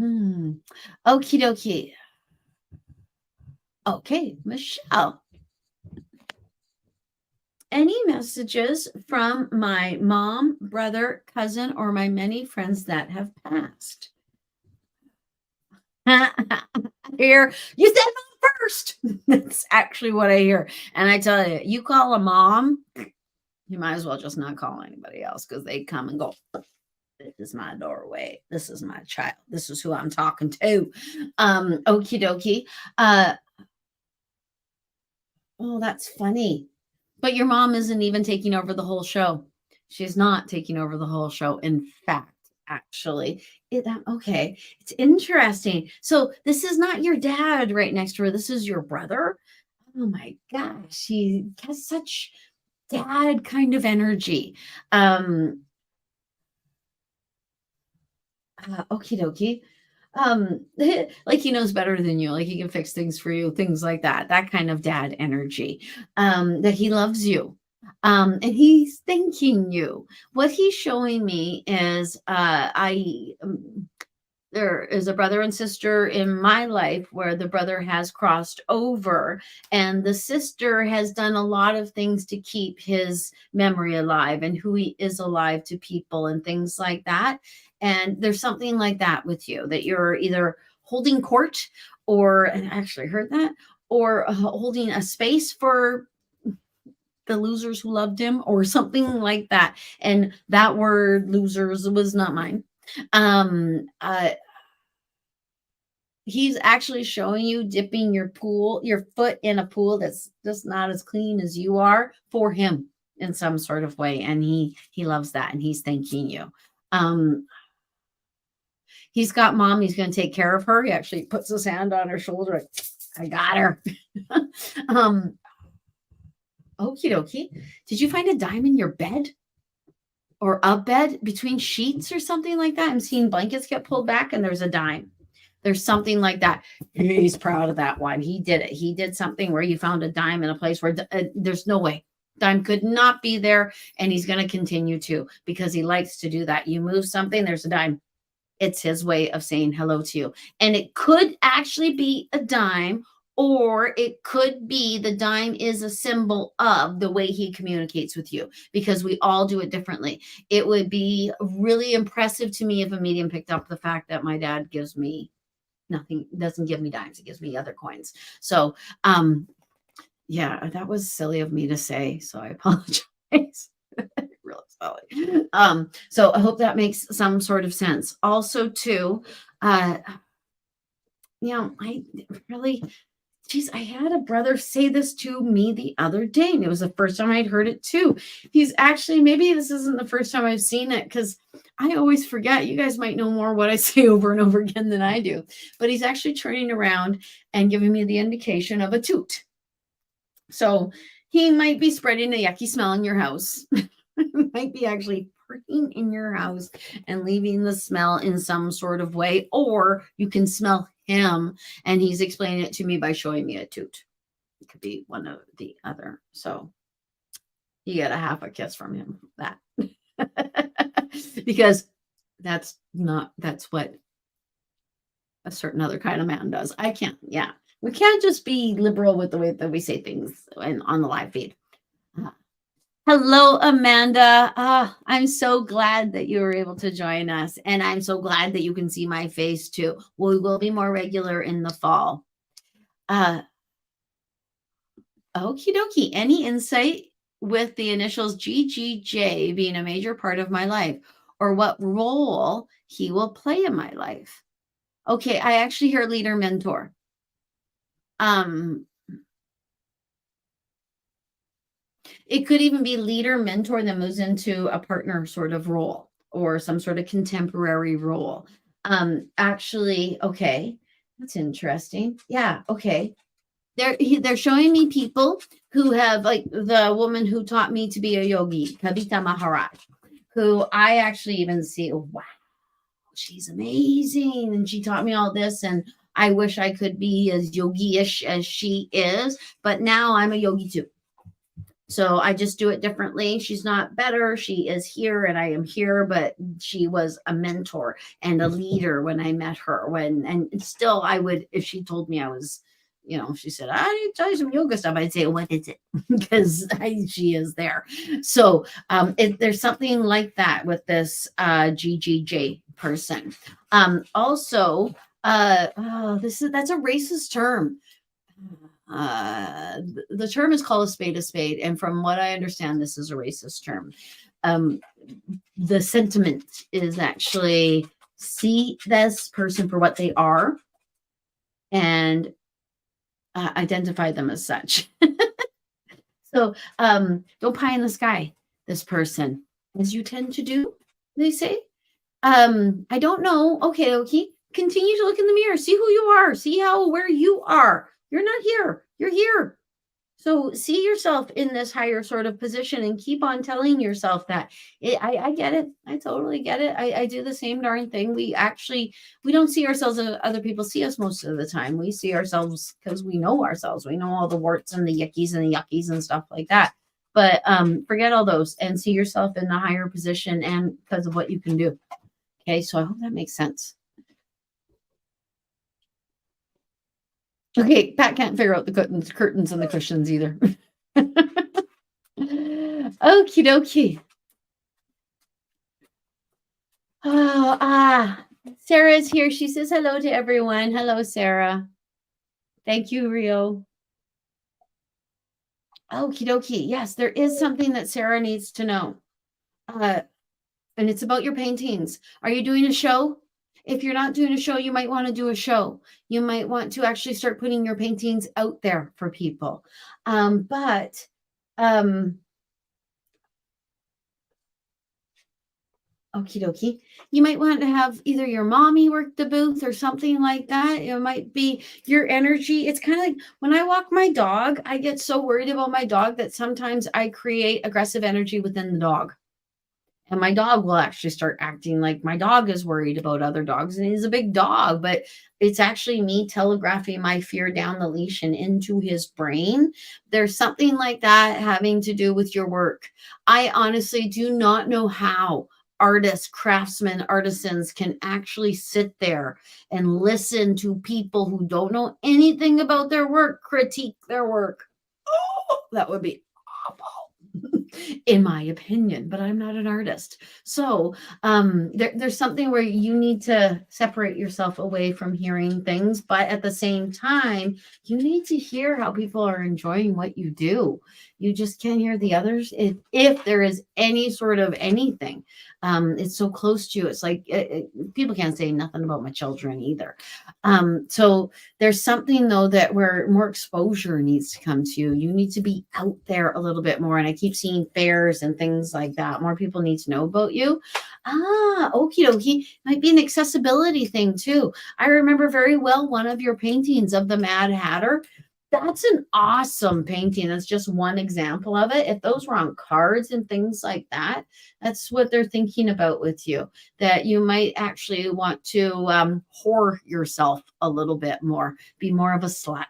Okie dokie. Okay, Michelle. Any messages from my mom, brother, cousin, or my many friends that have passed? Here, you said mom first. That's actually what I hear. And I tell you, you call a mom, you might as well just not call anybody else, because they come and go, this is my doorway. This is my child. This is who I'm talking to. Okie dokie. Oh, that's funny. But your mom isn't even taking over the whole show. She's not taking over the whole show. In fact, actually, okay, it's interesting. So this is not your dad right next to her. This is your brother. Oh my gosh, he has such dad kind of energy. Okie dokie. Like he knows better than you, like he can fix things for you, things like that kind of dad energy, that he loves you, and he's thanking you. What he's showing me is there is a brother and sister in my life where the brother has crossed over and the sister has done a lot of things to keep his memory alive and who he is alive to people and things like that. And there's something like that with you, that you're either holding court or, and I actually heard that, or holding a space for the losers who loved him or something like that. And that word losers was not mine. He's actually showing you dipping your foot in a pool that's just not as clean as you are, for him in some sort of way. And he loves that. And he's thanking you. He's got mom. He's going to take care of her. He actually puts his hand on her shoulder. I got her. Okie dokie. Did you find a dime in your bed? Or a bed between sheets or something like that? I'm seeing blankets get pulled back and there's a dime. There's something like that. He's proud of that one. He did it. He did something where you found a dime in a place where there's no way. dime could not be there, and he's going to continue to, because he likes to do that. You move something, there's a dime. It's his way of saying hello to you. And it could actually be a dime, or it could be the dime is a symbol of the way he communicates with you, because we all do it differently. It would be really impressive to me if a medium picked up the fact that my dad gives me nothing, doesn't give me dimes, he gives me other coins. So yeah, that was silly of me to say, so I apologize. Really silly. So I hope that makes some sort of sense. Also too, I really, geez, I had a brother say this to me the other day, and it was the first time I'd heard it too. He's actually, maybe this isn't the first time I've seen it, because I always forget. You guys might know more what I say over and over again than I do. But he's actually turning around and giving me the indication of a toot. So he might be spreading a yucky smell in your house. Might be actually parking in your house and leaving the smell in some sort of way, or you can smell him, and he's explaining it to me by showing me a toot. It could be one or the other. So you get a half a kiss from him, that because that's what a certain other kind of man does. I can't, we can't just be liberal with the way that we say things on the live feed. Hello, Amanda. I'm so glad that you were able to join us. And I'm so glad that you can see my face too. We will be more regular in the fall. Okie dokie. Any insight with the initials GGJ being a major part of my life, or what role he will play in my life? Okay, I actually hear leader mentor. It could even be leader, mentor that moves into a partner sort of role, or some sort of contemporary role. Actually, okay, that's interesting. Yeah, okay. They're showing me people who have, like the woman who taught me to be a yogi, Kavita Maharaj, who I actually even see, wow, she's amazing. And she taught me all this, and I wish I could be as yogi-ish as she is, but now I'm a yogi too. So I just do it differently. She's not better. She is here and I am here, but she was a mentor and a leader when I met her. And still I would, if she told me I was, she said, I need to tell you some yoga stuff, I'd say, what is it? Because she is there. So there's something like that with this GGJ person. Also, that's a racist term. The term is called a spade, and from what I understand, this is a racist term. The sentiment is actually see this person for what they are and identify them as such. So don't pie in the sky this person, as you tend to do, they say. I don't know. Okay. Continue to look in the mirror, see who you are, see where you are. You're not here. You're here. So see yourself in this higher sort of position and keep on telling yourself that. I get it. I totally get it. I do the same darn thing. We don't see ourselves as other people see us most of the time. We see ourselves because we know ourselves. We know all the warts and the yickies and the yuckies and stuff like that. But forget all those and see yourself in the higher position and because of what you can do. Okay, so I hope that makes sense. Okay, Pat can't figure out the curtains and the cushions either. Okie dokie. Sarah is here. She says hello to everyone. Hello, Sarah. Thank you, Rio. Okie dokie. Yes, there is something that Sarah needs to know. And it's about your paintings. Are you doing a show? If you're not doing a show, you might want to do a show. You might want to actually start putting your paintings out there for people. Okie dokie. You might want to have either your mommy work the booth or something like that. It might be your energy. It's kind of like when I walk my dog, I get so worried about my dog that sometimes I create aggressive energy within the dog. And my dog will actually start acting like my dog is worried about other dogs, and he's a big dog, but it's actually me telegraphing my fear down the leash and into his brain. There's something like that having to do with your work. I honestly do not know how artists, craftsmen, artisans can actually sit there and listen to people who don't know anything about their work critique their work. Oh, that would be awful. In my opinion, but I'm not an artist. So there's something where you need to separate yourself away from hearing things, but at the same time, you need to hear how people are enjoying what you do. You just can't hear the others if there is any sort of anything. It's so close to you. It's like people can't say nothing about my children either. So there's something though that where more exposure needs to come to you. You need to be out there a little bit more. And I keep seeing fairs and things like that. More people need to know about you. Okie dokie. Might be an accessibility thing too. I remember very well one of your paintings of the Mad Hatter. That's an awesome painting. That's just one example of it. If those were on cards and things like that, that's what they're thinking about with you, that you might actually want to whore yourself a little bit more, be more of a slut.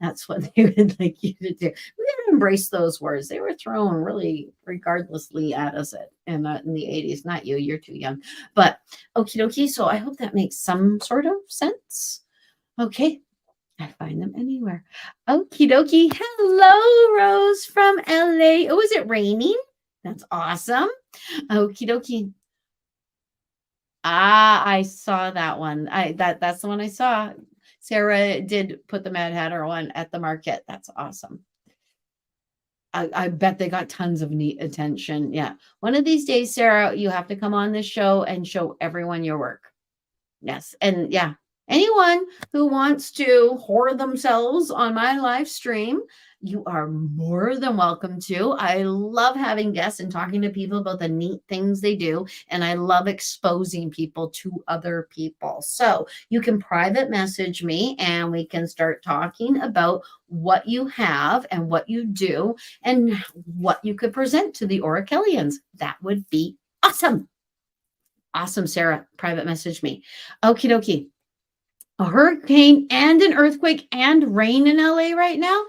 That's what they would like you to do. We gotta embrace those words. They were thrown really regardlessly at us in the 80s. Not you, you're too young. But okie dokie. So I hope that makes some sort of sense. Okay. I find them anywhere. Okie dokie. Hello, Rose from LA. Oh, is it raining? That's awesome. Okie dokie. I saw that one. That's the one I saw. Sarah did put the Mad Hatter one at the market. That's awesome. I bet they got tons of neat attention. Yeah. One of these days, Sarah, you have to come on this show and show everyone your work. Yes. And yeah, anyone who wants to whore themselves on my live stream, you are more than welcome to. I love having guests and talking to people about the neat things they do. And I love exposing people to other people. So you can private message me and we can start talking about what you have and what you do and what you could present to the Orachellians. That would be awesome. Awesome, Sarah. Private message me. Okie dokie. A hurricane and an earthquake and rain in LA right now?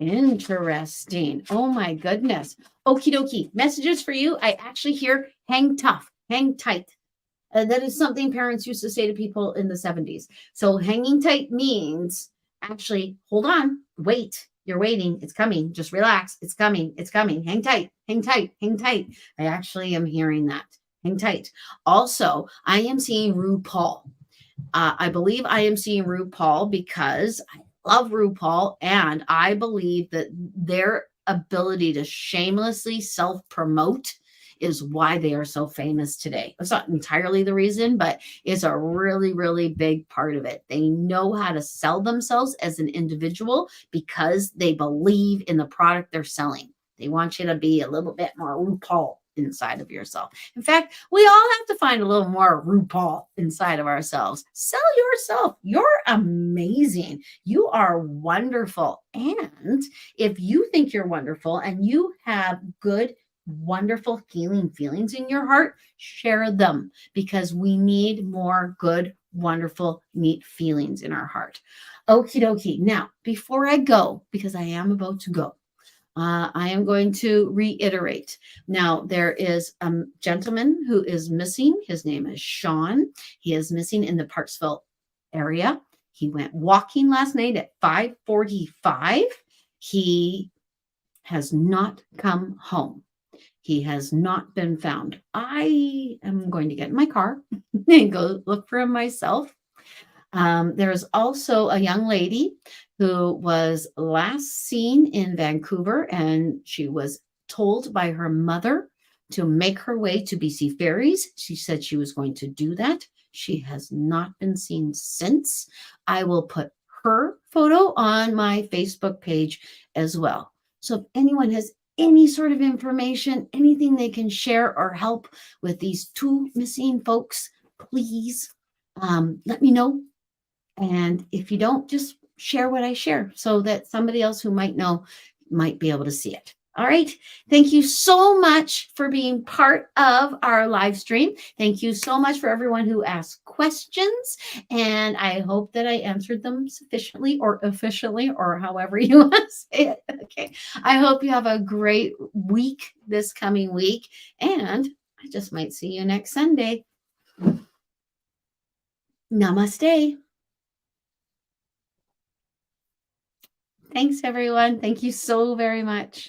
Interesting. Oh my goodness. Okie dokie. Messages for you. I actually hear hang tough, hang tight. That is something parents used to say to people in the 70s. So hanging tight means actually hold on, wait. You're waiting. It's coming. Just relax. It's coming. It's coming. Hang tight, hang tight, hang tight. I actually am hearing that. Hang tight. Also, I am seeing RuPaul. I believe I am seeing RuPaul because I love RuPaul, and I believe that their ability to shamelessly self-promote is why they are so famous today. It's not entirely the reason, but it's a really, really big part of it. They know how to sell themselves as an individual because they believe in the product they're selling. They want you to be a little bit more RuPaul inside of yourself. In fact, we all have to find a little more RuPaul inside of ourselves. Sell yourself. You're amazing. You are wonderful. And if you think you're wonderful and you have good, wonderful healing feelings in your heart, share them because we need more good, wonderful, neat feelings in our heart. Okie dokie. Now, before I go, because I am about to go, I am going to reiterate. Now, there is a gentleman who is missing. His name is Sean. He is missing in the Parksville area. He went walking last night at 5:45. He has not come home. He has not been found. I am going to get in my car and go look for him myself. There is also a young lady who was last seen in Vancouver, and she was told by her mother to make her way to BC Ferries. She said she was going to do that. She has not been seen since. I will put her photo on my Facebook page as well. So if anyone has any sort of information, anything they can share or help with these two missing folks, please let me know. And if you don't, just share what I share so that somebody else who might know might be able to see it. All right. Thank you so much for being part of our live stream. Thank you so much for everyone who asked questions. And I hope that I answered them sufficiently or efficiently or however you want to say it. Okay. I hope you have a great week this coming week. And I just might see you next Sunday. Namaste. Thanks, everyone. Thank you so very much.